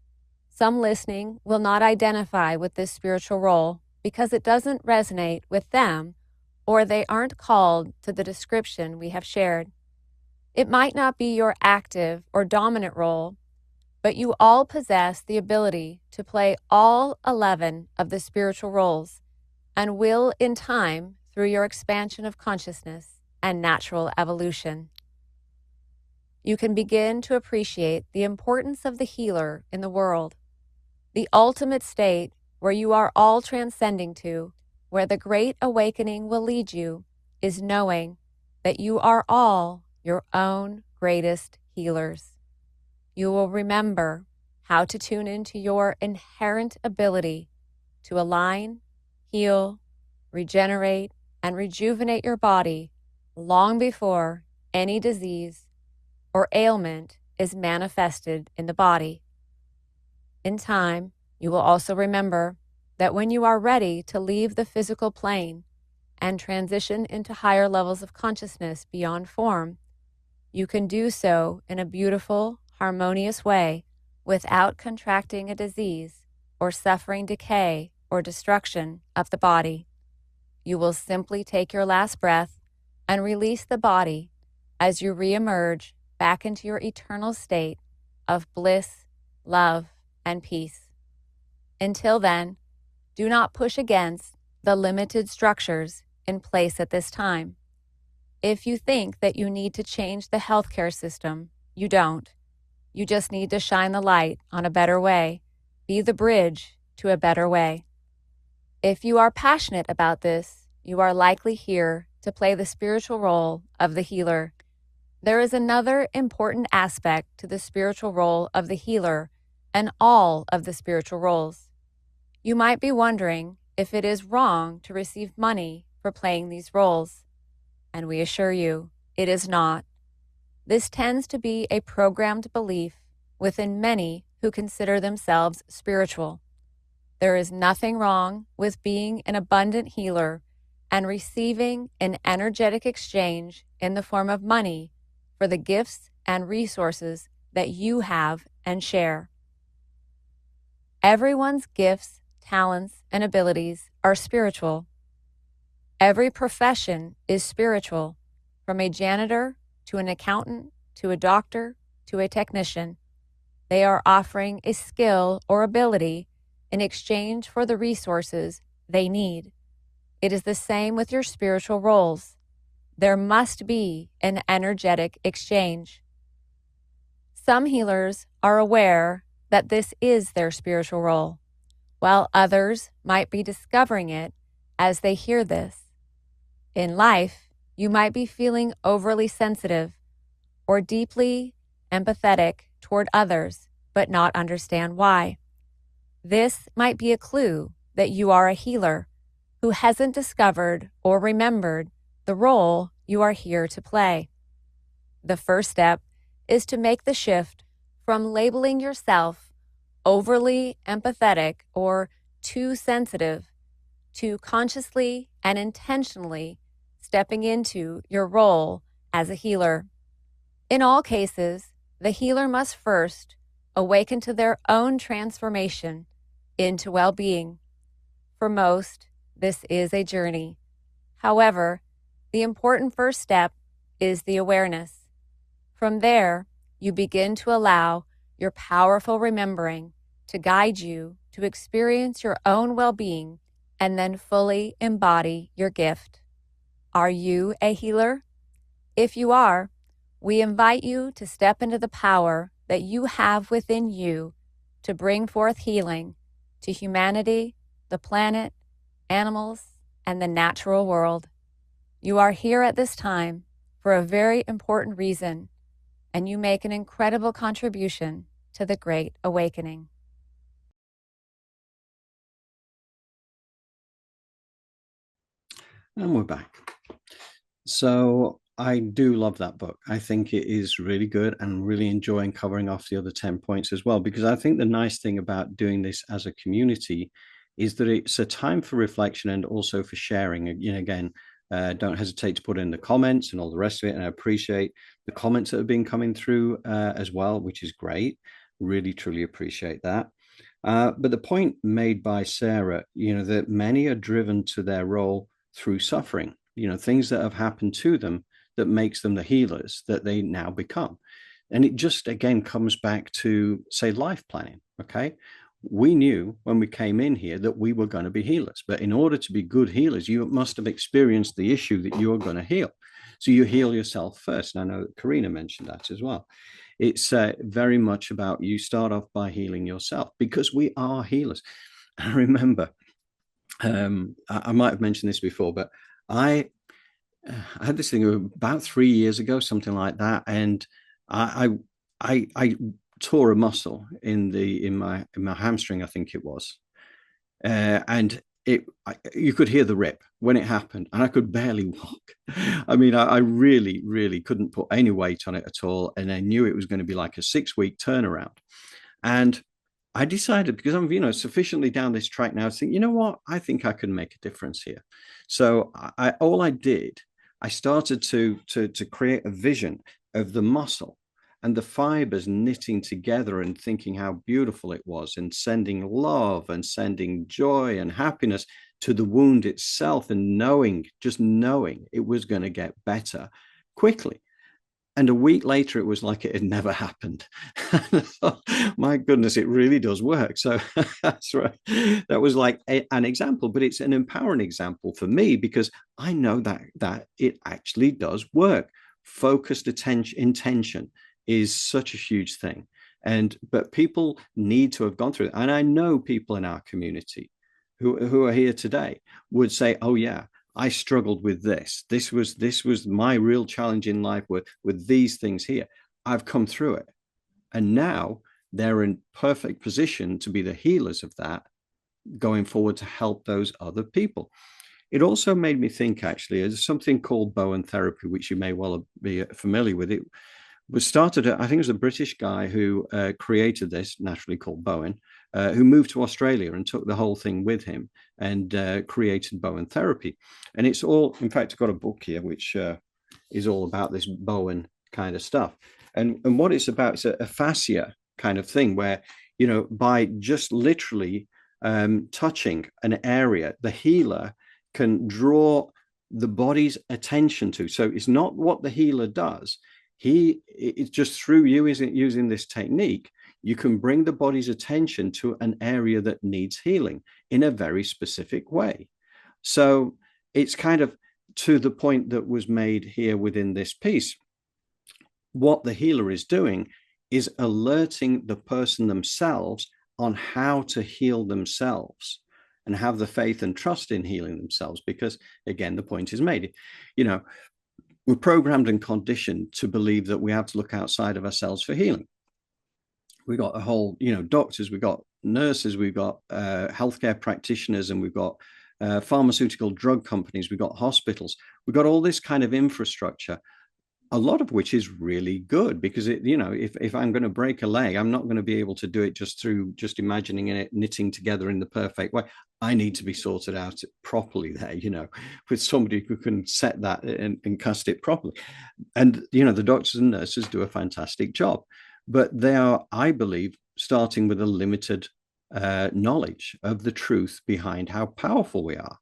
Some listening will not identify with this spiritual role because it doesn't resonate with them, or they aren't called to the description we have shared. It might not be your active or dominant role, but you all possess the ability to play all 11 of the spiritual roles and will in time through your expansion of consciousness and natural evolution. You can begin to appreciate the importance of the healer in the world, the ultimate state where you are all transcending to, where the great awakening will lead you, is knowing that you are all your own greatest healers. You will remember how to tune into your inherent ability to align, heal, regenerate, and rejuvenate your body long before any disease or ailment is manifested in the body. In time, you will also remember that when you are ready to leave the physical plane and transition into higher levels of consciousness beyond form, you can do so in a beautiful, harmonious way without contracting a disease or suffering decay or destruction of the body. You will simply take your last breath and release the body as you reemerge back into your eternal state of bliss, love, and peace. Until then, do not push against the limited structures in place at this time. If you think that you need to change the healthcare system, you don't. You just need to shine the light on a better way, be the bridge to a better way. If you are passionate about this, you are likely here to play the spiritual role of the healer. There is another important aspect to the spiritual role of the healer and all of the spiritual roles. You might be wondering if it is wrong to receive money for playing these roles. And we assure you, it is not. This tends to be a programmed belief within many who consider themselves spiritual. There is nothing wrong with being an abundant healer and receiving an energetic exchange in the form of money for the gifts and resources that you have and share. Everyone's gifts, talents, and abilities are spiritual. Every profession is spiritual, from a janitor to an accountant to a doctor to a technician. They are offering a skill or ability in exchange for the resources they need. It is the same with your spiritual roles. There must be an energetic exchange. Some healers are aware that this is their spiritual role, while others might be discovering it as they hear this. In life, you might be feeling overly sensitive or deeply empathetic toward others, but not understand why. This might be a clue that you are a healer who hasn't discovered or remembered the role you are here to play. The first step is to make the shift from labeling yourself overly empathetic or too sensitive to consciously and intentionally stepping into your role as a healer. In all cases, the healer must first awaken to their own transformation into well-being. For most, this is a journey. However, the important first step is the awareness. From there, you begin to allow your powerful remembering to guide you to experience your own well-being and then fully embody your gift. Are you a healer? If you are, we invite you to step into the power that you have within you to bring forth healing to humanity, the planet, animals, and the natural world. You are here at this time for a very important reason, and you make an incredible contribution to the Great Awakening. And we're back. So I do love that book. I think it is really good and really enjoying covering off the other 10 points as well, because I think the nice thing about doing this as a community is that it's a time for reflection and also for sharing. You know, again, don't hesitate to put in the comments and all the rest of it. And I appreciate the comments that have been coming through as well, which is great. Really, truly appreciate that. But the point made by Sarah, you know, that many are driven to their role through suffering, you know, things that have happened to them that makes them the healers that they now become. And it just, again, comes back to, say, life planning. Okay. We knew when we came in here that we were going to be healers. But in order to be good healers, you must have experienced the issue that you're going to heal. So you heal yourself first. And I know that Karina mentioned that as well. It's very much about you start off by healing yourself because we are healers. I remember, I might have mentioned this before, but I had this thing about 3 years ago, something like that, and I tore a muscle in my hamstring, I think it was, and you could hear the rip when it happened, and I could barely walk. I mean, I really, really couldn't put any weight on it at all, and I knew it was going to be like a 6-week turnaround. And I decided, because I'm, you know, sufficiently down this track now, to think, you know what, I think I can make a difference here. So I started to create a vision of the muscle and the fibers knitting together and thinking how beautiful it was, and sending love and sending joy and happiness to the wound itself, and just knowing it was going to get better quickly. And a week later, it was like it had never happened. Thought, my goodness, it really does work. So that's right. That was like an example, but it's an empowering example for me because I know that it actually does work. Focused intention is such a huge thing. But people need to have gone through it. And I know people in our community who are here today would say, oh yeah, I struggled with this. This was my real challenge in life with these things here. I've come through it. And now they're in perfect position to be the healers of that going forward to help those other people. It also made me think, actually, there's something called Bowen therapy, which you may well be familiar with. It was started, I think it was a British guy who created this, naturally called Bowen, who moved to Australia and took the whole thing with him and created Bowen therapy. And it's all, in fact, I've got a book here, which is all about this Bowen kind of stuff. And what it's about, it's a fascia kind of thing where, you know, by just literally touching an area, the healer can draw the body's attention to. So it's not what the healer does. It's just through using this technique, you can bring the body's attention to an area that needs healing in a very specific way. So it's kind of to the point that was made here within this piece. What the healer is doing is alerting the person themselves on how to heal themselves and have the faith and trust in healing themselves. Because again, the point is made, you know, we're programmed and conditioned to believe that we have to look outside of ourselves for healing. We got a whole, you know, doctors, we've got nurses, we've got healthcare practitioners, and we've got pharmaceutical drug companies, we've got hospitals, we've got all this kind of infrastructure, a lot of which is really good because it, you know, if I'm going to break a leg, I'm not going to be able to do it just through just imagining it knitting together in the perfect way. I need to be sorted out properly there, you know, with somebody who can set that and cast it properly. And, you know, the doctors and nurses do a fantastic job, but they are, I believe, starting with a limited knowledge of the truth behind how powerful we are.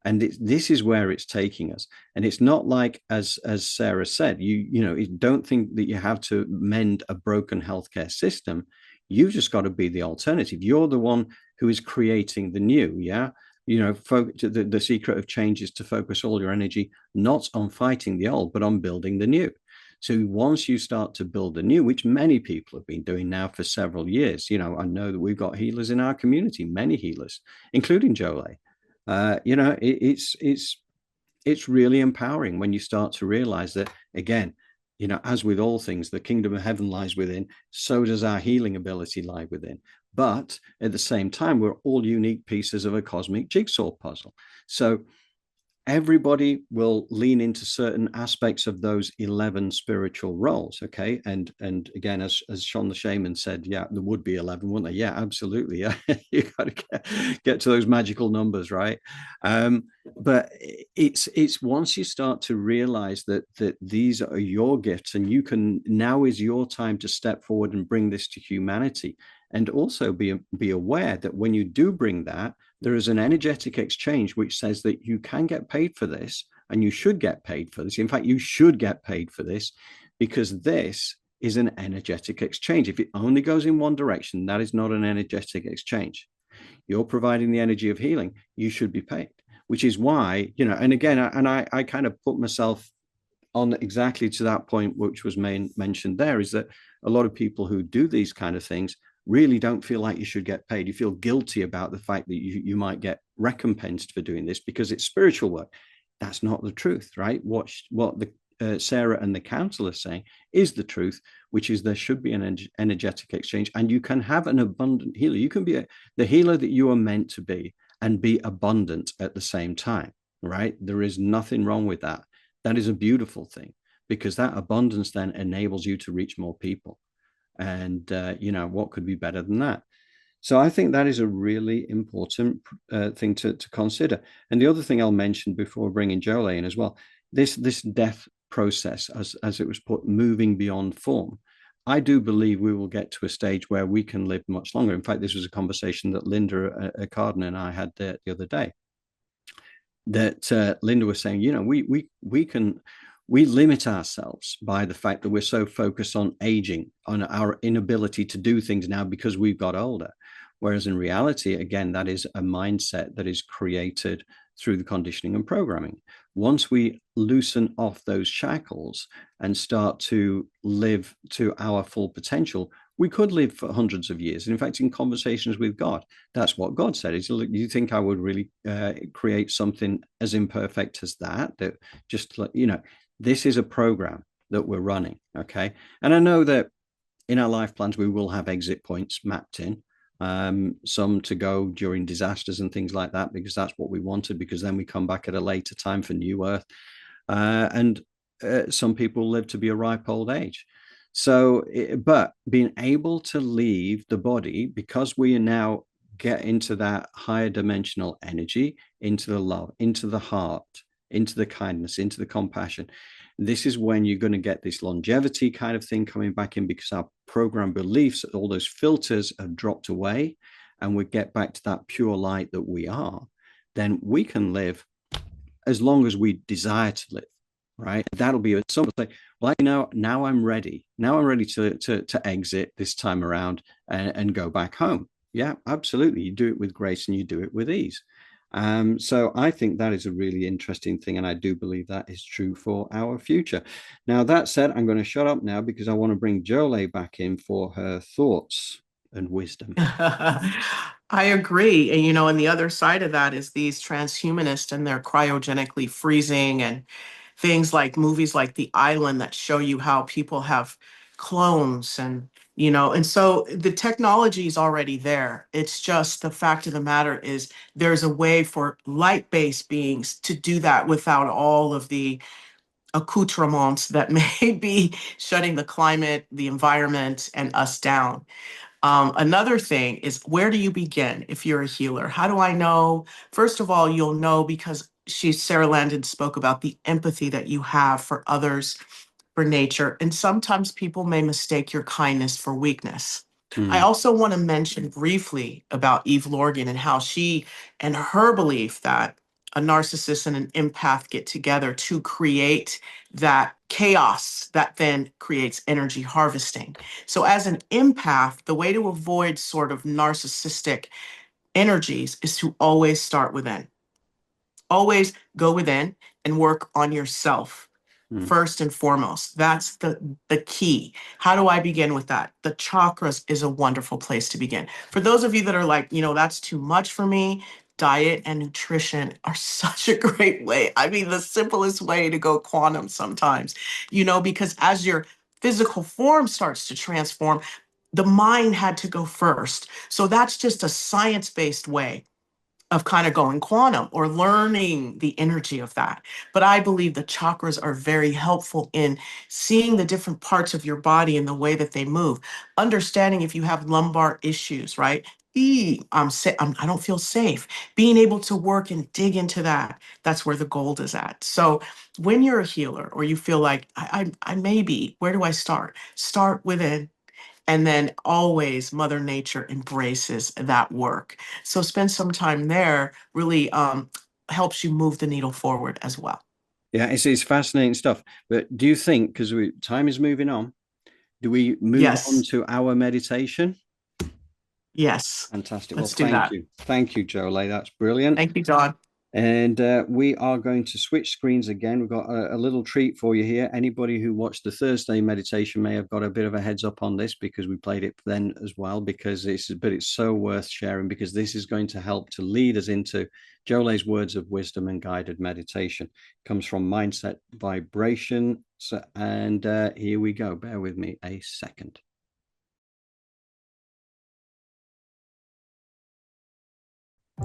And this is where it's taking us. And it's not like, as Sarah said, you know, don't think that you have to mend a broken healthcare system. You've just got to be the alternative. You're the one who is creating the new. Yeah. You know, the secret of change is to focus all your energy not on fighting the old, but on building the new. So once you start to build the new, which many people have been doing now for several years, you know, I know that we've got healers in our community, many healers, including Jolé. You know, it's really empowering when you start to realize that, again, you know, as with all things, the kingdom of heaven lies within, so does our healing ability lie within. But at the same time, we're all unique pieces of a cosmic jigsaw puzzle. So everybody will lean into certain aspects of those 11 spiritual roles. Okay. And again, as Sean the Shaman said, yeah, there would be 11, wouldn't there? Yeah, absolutely. Yeah. You got to get to those magical numbers, right? But it's once you start to realize that these are your gifts, and you can, now is your time to step forward and bring this to humanity. And also be aware that when you do bring that, there is an energetic exchange which says that you can get paid for this, and you should get paid for this. In fact, you should get paid for this, because this is an energetic exchange. If it only goes in one direction, that is not an energetic exchange. You're providing the energy of healing, you should be paid, which is why, and again, I kind of put myself on exactly to that point, which was mentioned there, is that a lot of people who do these kind of things really don't feel like you should get paid. You feel guilty about the fact that you might get recompensed for doing this because it's spiritual work. That's not the truth, right? What the Sarah and the council are saying is the truth, which is there should be an energetic exchange, and you can have an abundant healer. You can be the healer that you are meant to be and be abundant at the same time, right? There is nothing wrong with that. That is a beautiful thing, because that abundance then enables you to reach more people. And, what could be better than that? So I think that is a really important thing to consider. And the other thing I'll mention before bringing Jolé in as well, this death process, as it was put, moving beyond form. I do believe we will get to a stage where we can live much longer. In fact, this was a conversation that Linda Cardin and I had the other day. That Linda was saying, we limit ourselves by the fact that we're so focused on aging, on our inability to do things now because we've got older. Whereas in reality, again, that is a mindset that is created through the conditioning and programming. Once we loosen off those shackles and start to live to our full potential, we could live for hundreds of years. And in fact, in conversations with God, that's what God said. Is, look, you think I would really create something as imperfect as that? That just, this is a program that we're running, okay? And I know that in our life plans, we will have exit points mapped in, some to go during disasters and things like that, because that's what we wanted, because then we come back at a later time for new earth. And some people live to be a ripe old age. So, but being able to leave the body, because we now get into that higher dimensional energy, into the love, into the heart, into the kindness, into the compassion. This is when you're going to get this longevity kind of thing coming back in, because our program beliefs, all those filters have dropped away, and we get back to that pure light that we are. Then we can live as long as we desire to live, right? That'll be something like, well, now I'm ready. Now I'm ready to exit this time around and go back home. Yeah, absolutely. You do it with grace and you do it with ease. So I think that is a really interesting thing, and I do believe that is true for our future. Now, that said, I'm going to shut up now because I want to bring Jolé back in for her thoughts and wisdom. I agree. And, and the other side of that is these transhumanists and their cryogenically freezing and things like movies like The Island that show you how people have clones and so the technology is already there. It's just the fact of the matter is there's a way for light-based beings to do that without all of the accoutrements that may be shutting the climate, the environment, and us down. Another thing is, where do you begin if you're a healer? How do I know? First of all, you'll know because Sara Landon spoke about the empathy that you have for others, for nature. And sometimes people may mistake your kindness for weakness. I also want to mention briefly about Eve Lorgen and how she and her belief that a narcissist and an empath get together to create that chaos that then creates energy harvesting. So as an empath, the way to avoid sort of narcissistic energies is to always start within. Always go within and work on yourself first and foremost. That's the key. How do I begin with that? The chakras is a wonderful place to begin. For those of you that are like, that's too much for me, diet and nutrition are such a great way. I mean, the simplest way to go quantum sometimes, because as your physical form starts to transform, the mind had to go first. So that's just a science-based way of kind of going quantum or learning the energy of that. But I believe the chakras are very helpful in seeing the different parts of your body and the way that they move. Understanding if you have lumbar issues, right? I don't feel safe. Being able to work and dig into that, that's where the gold is at. So when you're a healer or you feel like I may be, where do I start? Start within. And then always Mother Nature embraces that work. So spend some time there really helps you move the needle forward as well. Yeah, it's fascinating stuff. But do you think, because time is moving on, do we move on Yes. to our meditation? Yes. Fantastic. Let's Well, do that. Thank you, Jolé. That's brilliant. Thank you, John. And we are going to switch screens again. We've got a little treat for you here. Anybody who watched the Thursday meditation may have got a bit of a heads up on this because we played it then as well, because it's so worth sharing, because this is going to help to lead us into Jolé's words of wisdom and guided meditation. It comes from Mindset Vibration. And here we go. Bear with me a second.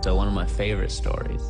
So one of my favorite stories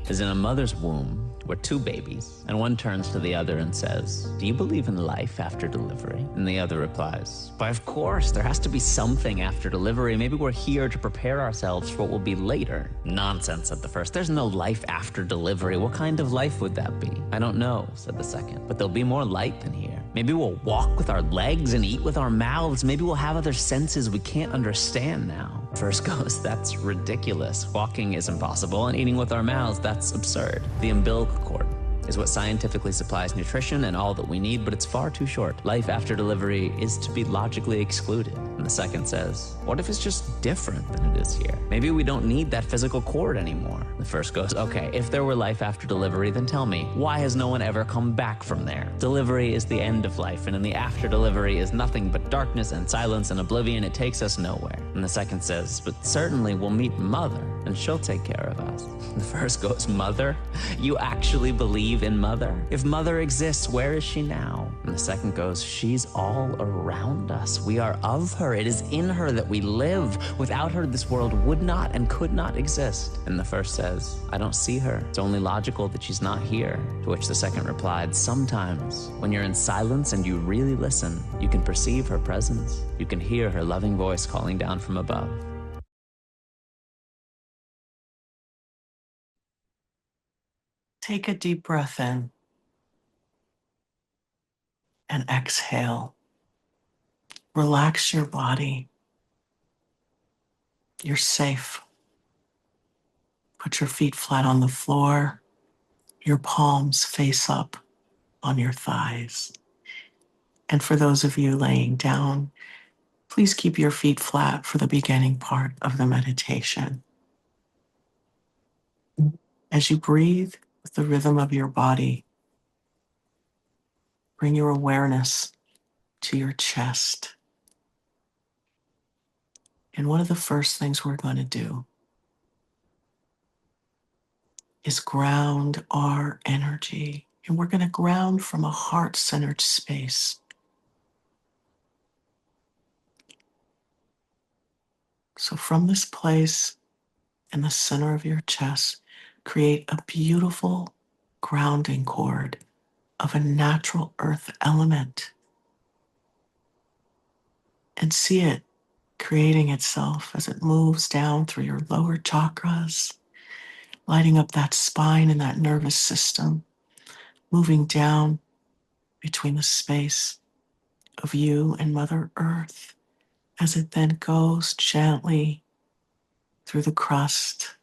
is in a mother's womb were two babies, and one turns to the other and says, "Do you believe in life after delivery?" And the other replies, "Why, of course, there has to be something after delivery. Maybe we're here to prepare ourselves for what will be later." "Nonsense," said the first. "There's no life after delivery. What kind of life would that be?" "I don't know," said the second, "but there'll be more light than here. Maybe we'll walk with our legs and eat with our mouths. Maybe we'll have other senses we can't understand now." First goes, "That's ridiculous. Walking is impossible, and eating with our mouths, that's absurd. The umbilical cord is what scientifically supplies nutrition and all that we need, but it's far too short. Life after delivery is to be logically excluded." And the second says, "What if it's just different than it is here? Maybe we don't need that physical cord anymore." The first goes, "Okay, if there were life after delivery, then tell me, why has no one ever come back from there? Delivery is the end of life, and in the after delivery is nothing but darkness and silence and oblivion. It takes us nowhere." And the second says, "But certainly we'll meet Mother, and she'll take care of us." The first goes, "Mother? You actually believe in Mother? If Mother exists, where is she now?" And the second goes, "She's all around us. We are of her. It is in her that we live. Without her, this world would not and could not exist." And the first says, "I don't see her. It's only logical that she's not here." To which the second replied, "Sometimes, when you're in silence and you really listen, you can perceive her presence. You can hear her loving voice calling down from above." Take a deep breath in and exhale. Relax your body. You're safe. Put your feet flat on the floor, your palms face up on your thighs. And for those of you laying down, please keep your feet flat for the beginning part of the meditation. As you breathe with the rhythm of your body, bring your awareness to your chest. And one of the first things we're going to do is ground our energy. And we're going to ground from a heart-centered space. So from this place in the center of your chest, create a beautiful grounding cord of a natural earth element. And see it creating itself as it moves down through your lower chakras, lighting up that spine and that nervous system, moving down between the space of you and Mother Earth as it then goes gently through the crust,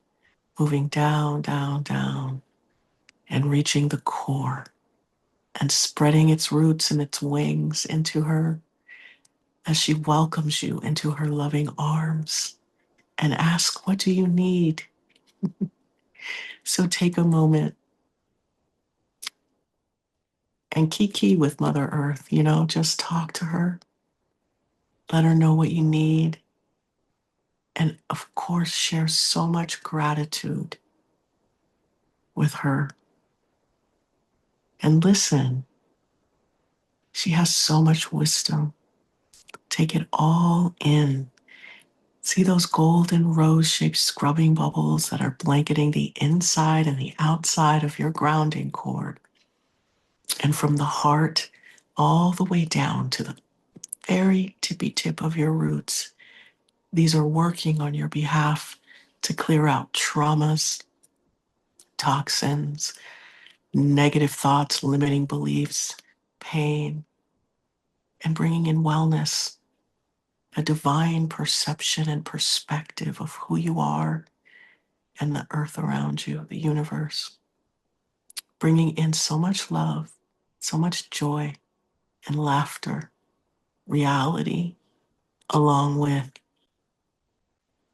moving down, down, down, and reaching the core and spreading its roots and its wings into her as she welcomes you into her loving arms and asks, "What do you need?" So take a moment and kiki with Mother Earth, just talk to her. Let her know what you need. And of course, share so much gratitude with her. And listen, she has so much wisdom. Take it all in See those golden rose-shaped scrubbing bubbles that are blanketing the inside and the outside of your grounding cord. And from the heart all the way down to the very tippy tip of your roots, these are working on your behalf to clear out traumas, toxins, negative thoughts, limiting beliefs, pain, and bringing in wellness, a divine perception and perspective of who you are and the earth around you, the universe, bringing in so much love, so much joy and laughter, reality, along with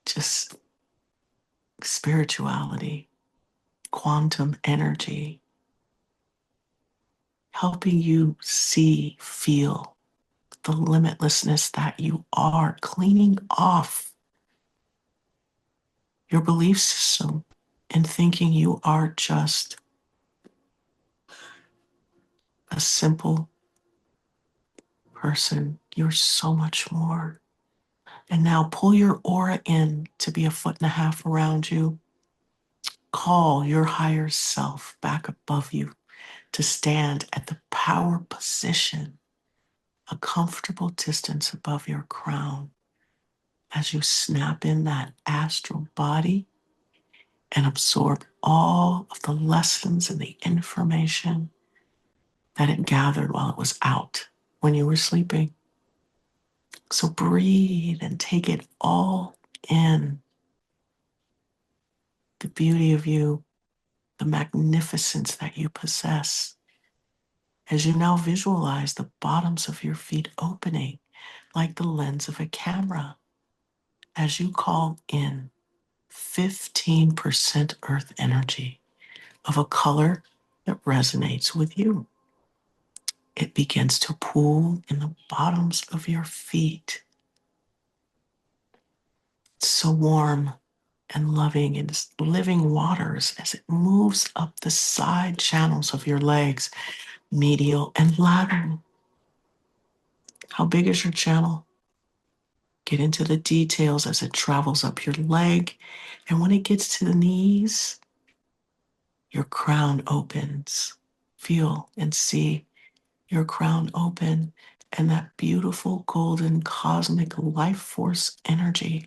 just spirituality, quantum energy, helping you see, feel the limitlessness that you are, cleaning off your belief system and thinking you are just a simple person. You're so much more. And now pull your aura in to be 1.5 feet around you. Call your higher self back above you to stand at the power position, a comfortable distance above your crown, as you snap in that astral body and absorb all of the lessons and the information that it gathered while it was out when you were sleeping. So breathe and take it all in. The beauty of you, the magnificence that you possess, as you now visualize the bottoms of your feet opening like the lens of a camera, as you call in 15% earth energy of a color that resonates with you. It begins to pool in the bottoms of your feet. It's so warm and loving in living waters as it moves up the side channels of your legs, medial and lateral. How big is your channel? Get into the details as it travels up your leg. And when it gets to the knees, your crown opens. Feel and see your crown open, and that beautiful golden cosmic life force energy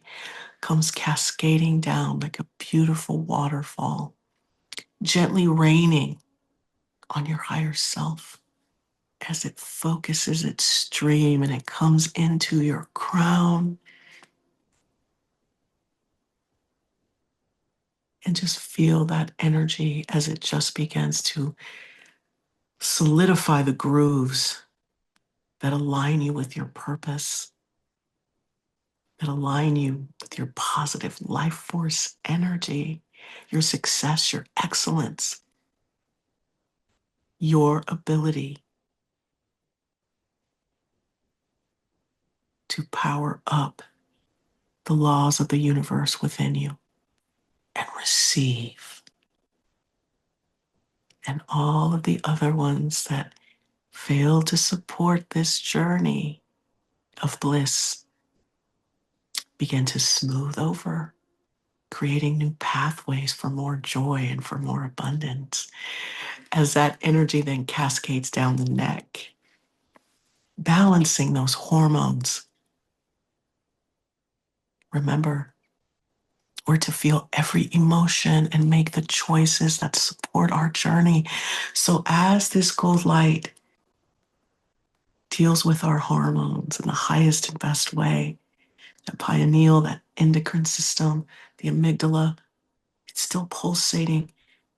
comes cascading down like a beautiful waterfall, gently raining on your higher self as it focuses its stream and it comes into your crown. And just feel that energy as it just begins to solidify the grooves that align you with your purpose, that align you with your positive life force energy, your success, your excellence, your ability to power up the laws of the universe within you and receive. And all of the other ones that fail to support this journey of bliss begin to smooth over, creating new pathways for more joy and for more abundance. As that energy then cascades down the neck, balancing those hormones. Remember, we're to feel every emotion and make the choices that support our journey. So as this gold light deals with our hormones in the highest and best way, that pineal, that endocrine system, the amygdala, it's still pulsating,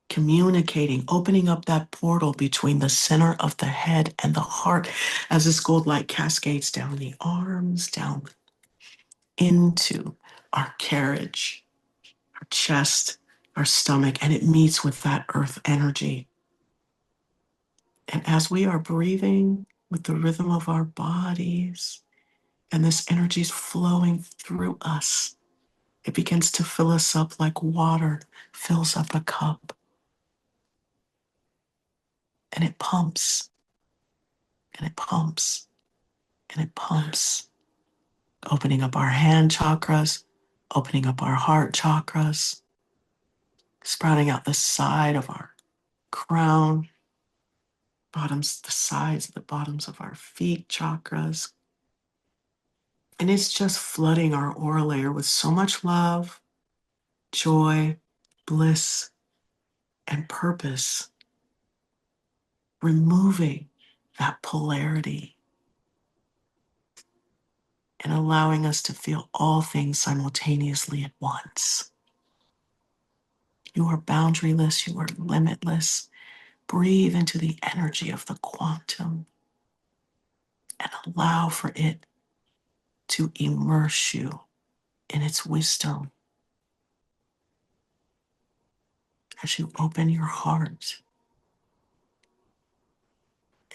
communicating, opening up that portal between the center of the head and the heart as this gold light cascades down the arms, down into our carriage, our chest, our stomach, and it meets with that earth energy. And as we are breathing with the rhythm of our bodies, and this energy is flowing through us, it begins to fill us up like water fills up a cup. And it pumps, and it pumps, and it pumps, opening up our hand chakras, opening up our heart chakras, sprouting out the side of our crown, the sides, the bottoms of our feet chakras. And it's just flooding our aura layer with so much love, joy, bliss, and purpose, removing that polarity and allowing us to feel all things simultaneously at once. You are boundaryless, you are limitless. Breathe into the energy of the quantum and allow for it to immerse you in its wisdom as you open your heart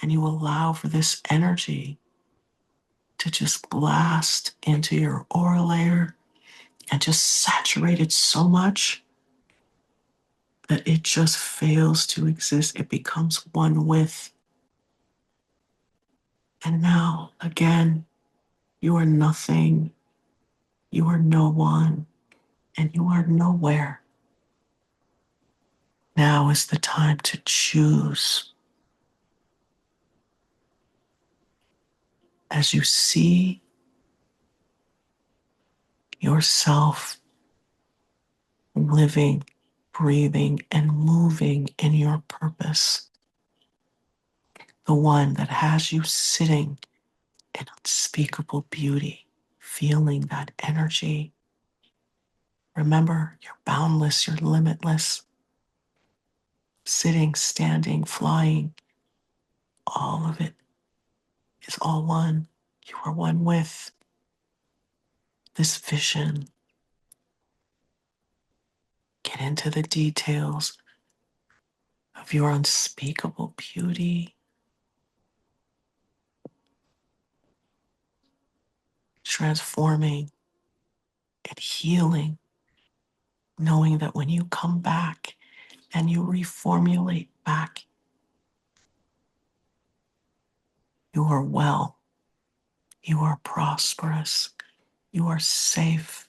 and you allow for this energy to just blast into your aura layer and just saturate it so much that it just fails to exist. It becomes one with. And now, again, you are nothing, you are no one, and you are nowhere. Now is the time to choose. As you see yourself living, breathing, and moving in your purpose, the one that has you sitting in unspeakable beauty, feeling that energy. Remember, you're boundless, you're limitless. Sitting, standing, flying, all of it is all one. You are one with this vision. Get into the details of your unspeakable beauty, transforming and healing, knowing that when you come back and you reformulate back, you are well, you are prosperous, you are safe,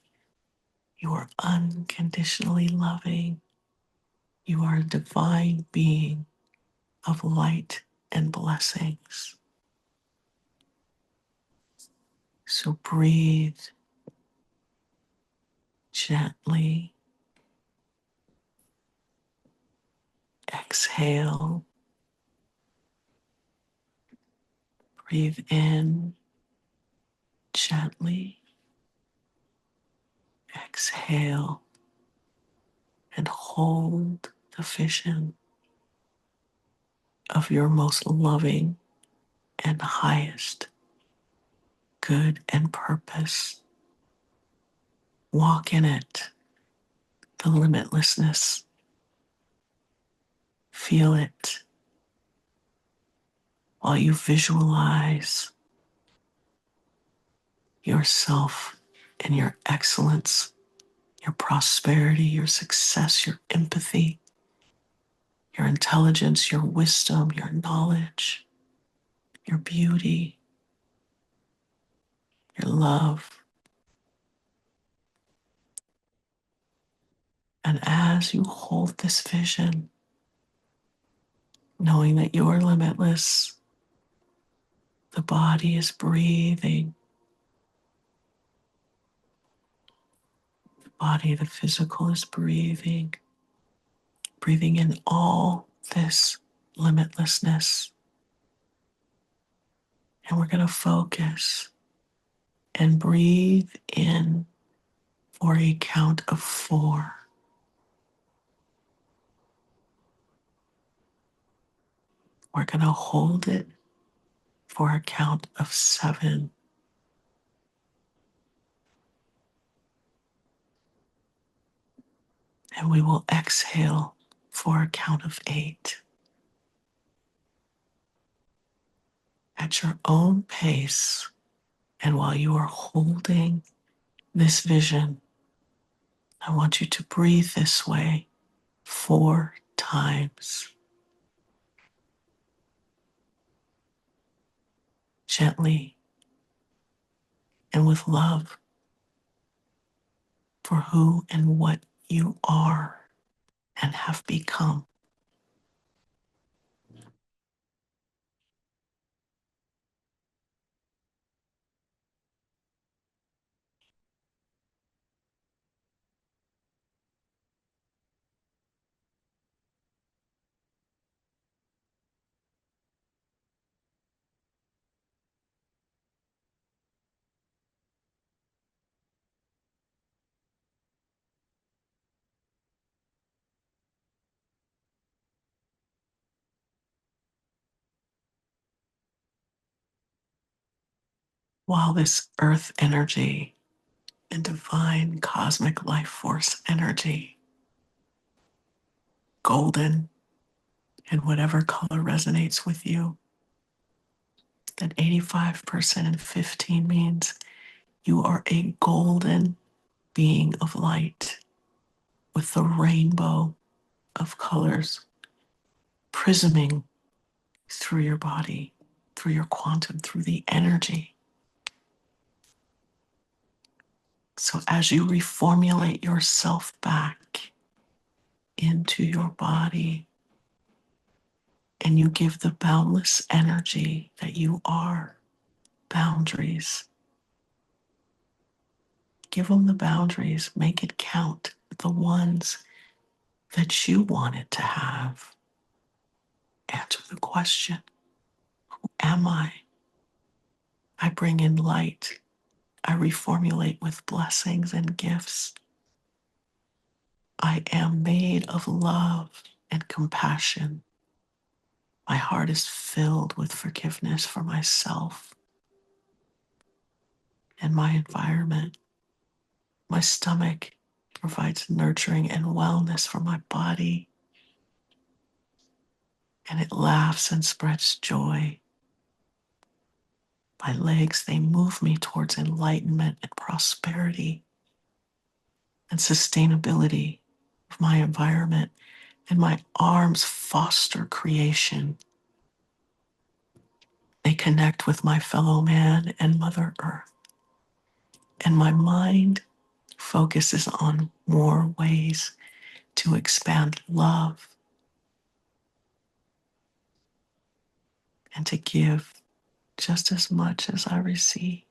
you are unconditionally loving, you are a divine being of light and blessings. So breathe gently, exhale, breathe in gently, exhale, and hold the vision of your most loving and highest good and purpose. Walk in it, the limitlessness. Feel it while you visualize yourself and your excellence, your prosperity, your success, your empathy, your intelligence, your wisdom, your knowledge, your beauty, your love. And as you hold this vision, knowing that you are limitless, the body is breathing. The body, the physical is breathing, breathing in all this limitlessness. And we're going to focus and breathe in for a count of 4. We're going to hold it for a count of 7. And we will exhale for a count of 8. At your own pace, and while you are holding this vision, I want you to breathe this way 4 times. Gently and with love. for who and what you are and have become. While this earth energy and divine cosmic life force energy, golden in whatever color resonates with you, that 85% and 15 means you are a golden being of light with the rainbow of colors prisming through your body, through your quantum, through the energy. So as you reformulate yourself back into your body and you give the boundless energy that you are boundaries, give them the boundaries, make it count, the ones that you wanted to have. Answer the question, who am I? I bring in light. I reformulate with blessings and gifts. I am made of love and compassion. My heart is filled with forgiveness for myself and my environment. My stomach provides nurturing and wellness for my body, and it laughs and spreads joy. My legs, they move me towards enlightenment and prosperity and sustainability of my environment, and my arms foster creation. They connect with my fellow man and Mother Earth, and my mind focuses on more ways to expand love and to give just as much as I receive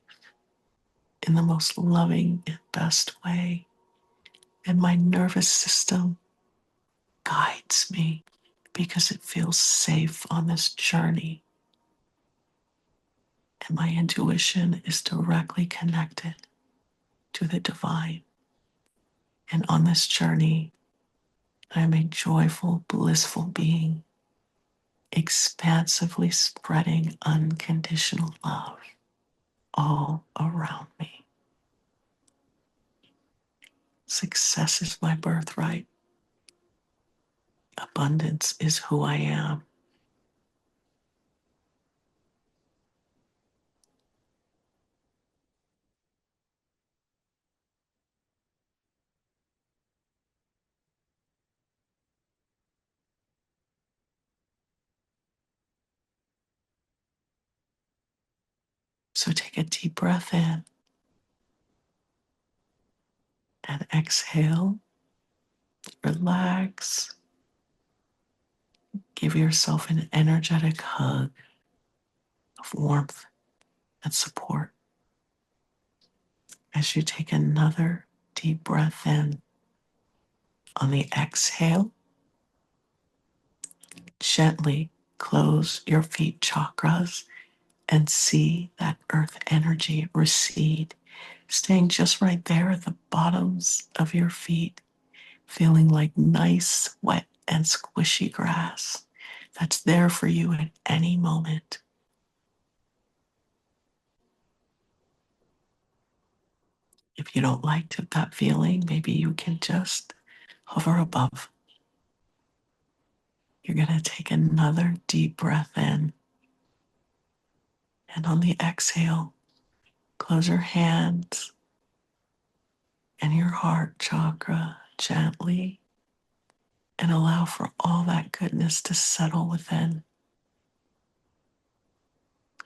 in the most loving and best way. And my nervous system guides me because it feels safe on this journey. And my intuition is directly connected to the divine. And on this journey, I am a joyful, blissful being, expansively spreading unconditional love all around me. Success is my birthright. Abundance is who I am. So take a deep breath in and exhale. Relax. Give yourself an energetic hug of warmth and support. As you take another deep breath in, on the exhale, gently close your feet chakras and see that earth energy recede, staying just right there at the bottoms of your feet, feeling like nice, wet, and squishy grass that's there for you at any moment. If you don't like that feeling, maybe you can just hover above. You're going to take another deep breath in. And on the exhale, close your hands and your heart chakra gently and allow for all that goodness to settle within.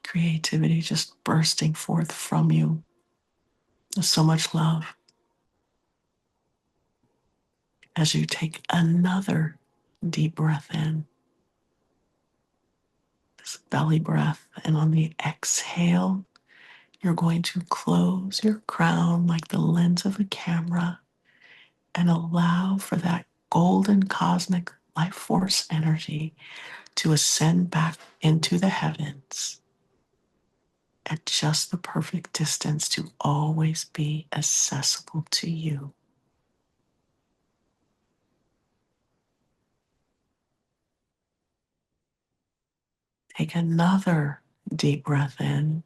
Creativity just bursting forth from you. There's so much love. as you take another deep breath in, this belly breath, and on the exhale, you're going to close your crown like the lens of a camera and allow for that golden cosmic life force energy to ascend back into the heavens at just the perfect distance to always be accessible to you. Take another deep breath in.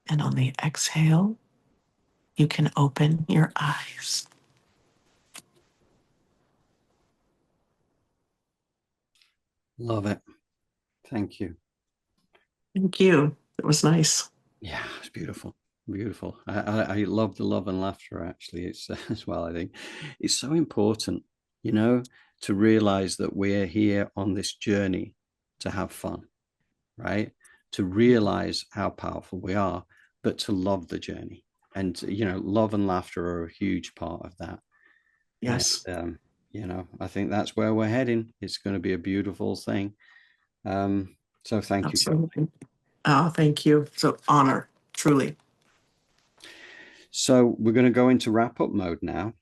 And on the exhale, you can open your eyes. Love it. Thank you. Thank you. It was nice. Yeah, it's beautiful. Beautiful. I love the love and laughter, actually. It's as well, I think it's so important, you know, to realize that we're here on this journey to have fun, right? To realize how powerful we are, but to love the journey. And, you know, love and laughter are a huge part of that. Yes. And, you know, I think that's where we're heading. It's going to be a beautiful thing. So thank Absolutely. you. Oh, thank you. It's an honor, truly. So we're going to go into wrap up mode now.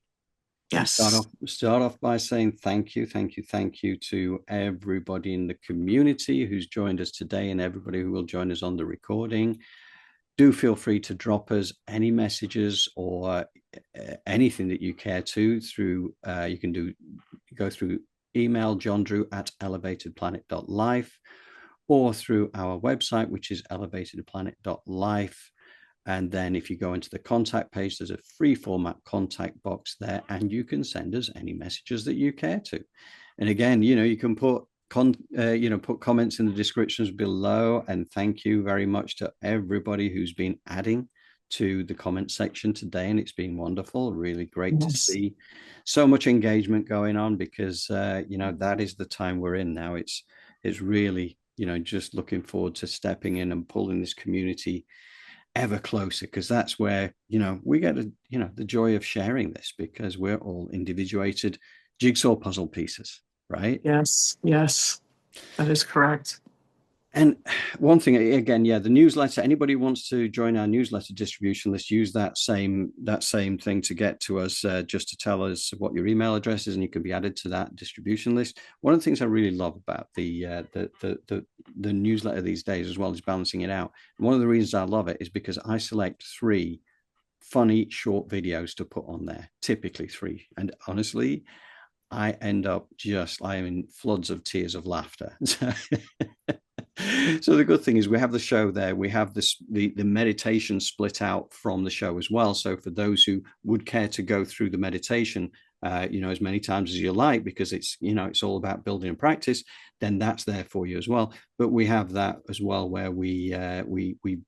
Yes. Start off by saying thank you to everybody in the community who's joined us today and everybody who will join us on the recording. Do feel free to drop us any messages or anything that you care to through, you can go through email johndrew@elevatedplanet.life or through our website, which is elevatedplanet.life. And then if you go into the contact page, there's a free format contact box there, and you can send us any messages that you care to. And again, you know, you can put comments in the descriptions below. And thank you very much to everybody who's been adding to the comment section today. And it's been wonderful, really great to see so much engagement going on, because you know, that is the time we're in now. It's really, you know, just looking forward to stepping in and pulling this community ever closer, because that's where, you know, we get the joy of sharing this, because we're all individuated jigsaw puzzle pieces, right? Yes, that is correct. And one thing again, the newsletter, anybody who wants to join our newsletter distribution list, use that same thing to get to us, just to tell us what your email address is, and you can be added to that distribution list. One of the things I really love about the newsletter these days, as well as balancing it out, and one of the reasons I love it is because I select 3 funny short videos to put on there, typically 3, and honestly, I end up I am in floods of tears of laughter. So the good thing is we have the show there. We have the meditation split out from the show as well. So for those who would care to go through the meditation, you know, as many times as you like, because it's, you know, it's all about building and practice, then that's there for you as well. But we have that as well, where we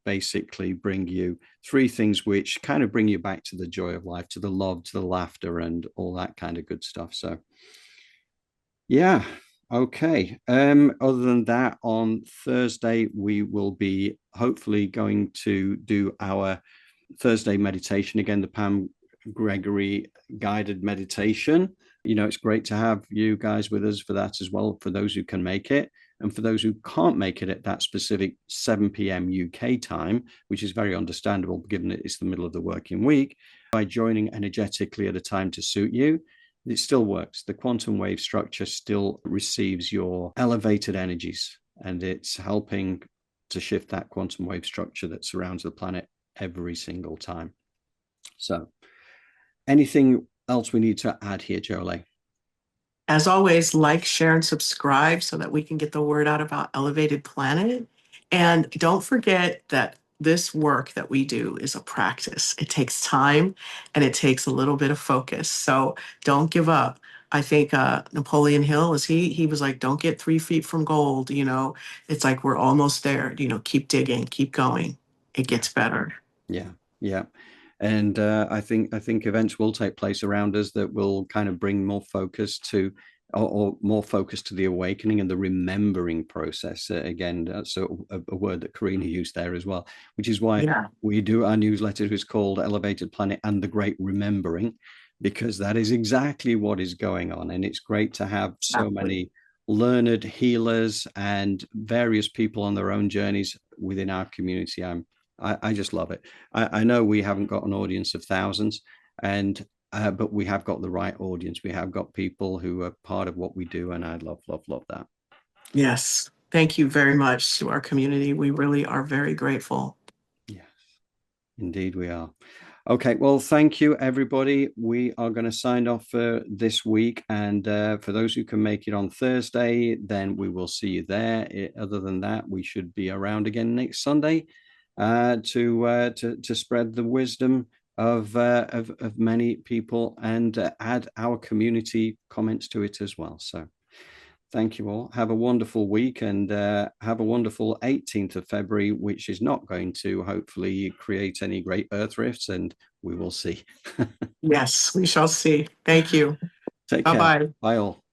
basically bring you 3 things which kind of bring you back to the joy of life, to the love, to the laughter, and all that kind of good stuff. So yeah. Okay. Other than that, on Thursday, we will be hopefully going to do our Thursday meditation again, the Pam Gregory guided meditation. You know, it's great to have you guys with us for that as well, for those who can make it. And for those who can't make it at that specific 7 p.m. UK time, which is very understandable given that it's the middle of the working week, by joining energetically at a time to suit you, it still works. The quantum wave structure still receives your elevated energies, and it's helping to shift that quantum wave structure that surrounds the planet every single time. So anything else we need to add here, Jolé? As always, like, share, and subscribe so that we can get the word out about Elevated Planet. And don't forget that this work that we do is a practice. It takes time and it takes a little bit of focus. So don't give up. I think Napoleon Hill, he was like, don't get 3 feet from gold. You know, it's like, we're almost there. You know, keep digging, keep going. It gets better. Yeah. And I think events will take place around us that will kind of bring more focus to, or more focus to the awakening and the remembering process. Again, that's a word that Karina used there as well, which is why we do our newsletter, which is called Elevated Planet and the Great Remembering, because that is exactly what is going on. And it's great to have so Exactly. many learned healers and various people on their own journeys within our community. I just love it. I know we haven't got an audience of thousands, but we have got the right audience. We have got people who are part of what we do, and I love that. Yes. Thank you very much to our community. We really are very grateful. Yes, indeed we are. Okay, well, thank you, everybody. We are going to sign off for this week. And for those who can make it on Thursday, then we will see you there. Other than that, we should be around again next Sunday to spread the wisdom of many people and add our community comments to it as well. So thank you all. Have a wonderful week, and have a wonderful 18th of February, which is not going to hopefully create any great earth rifts, and we will see. Yes, we shall see. Thank you. Take care. Bye-bye. Bye all.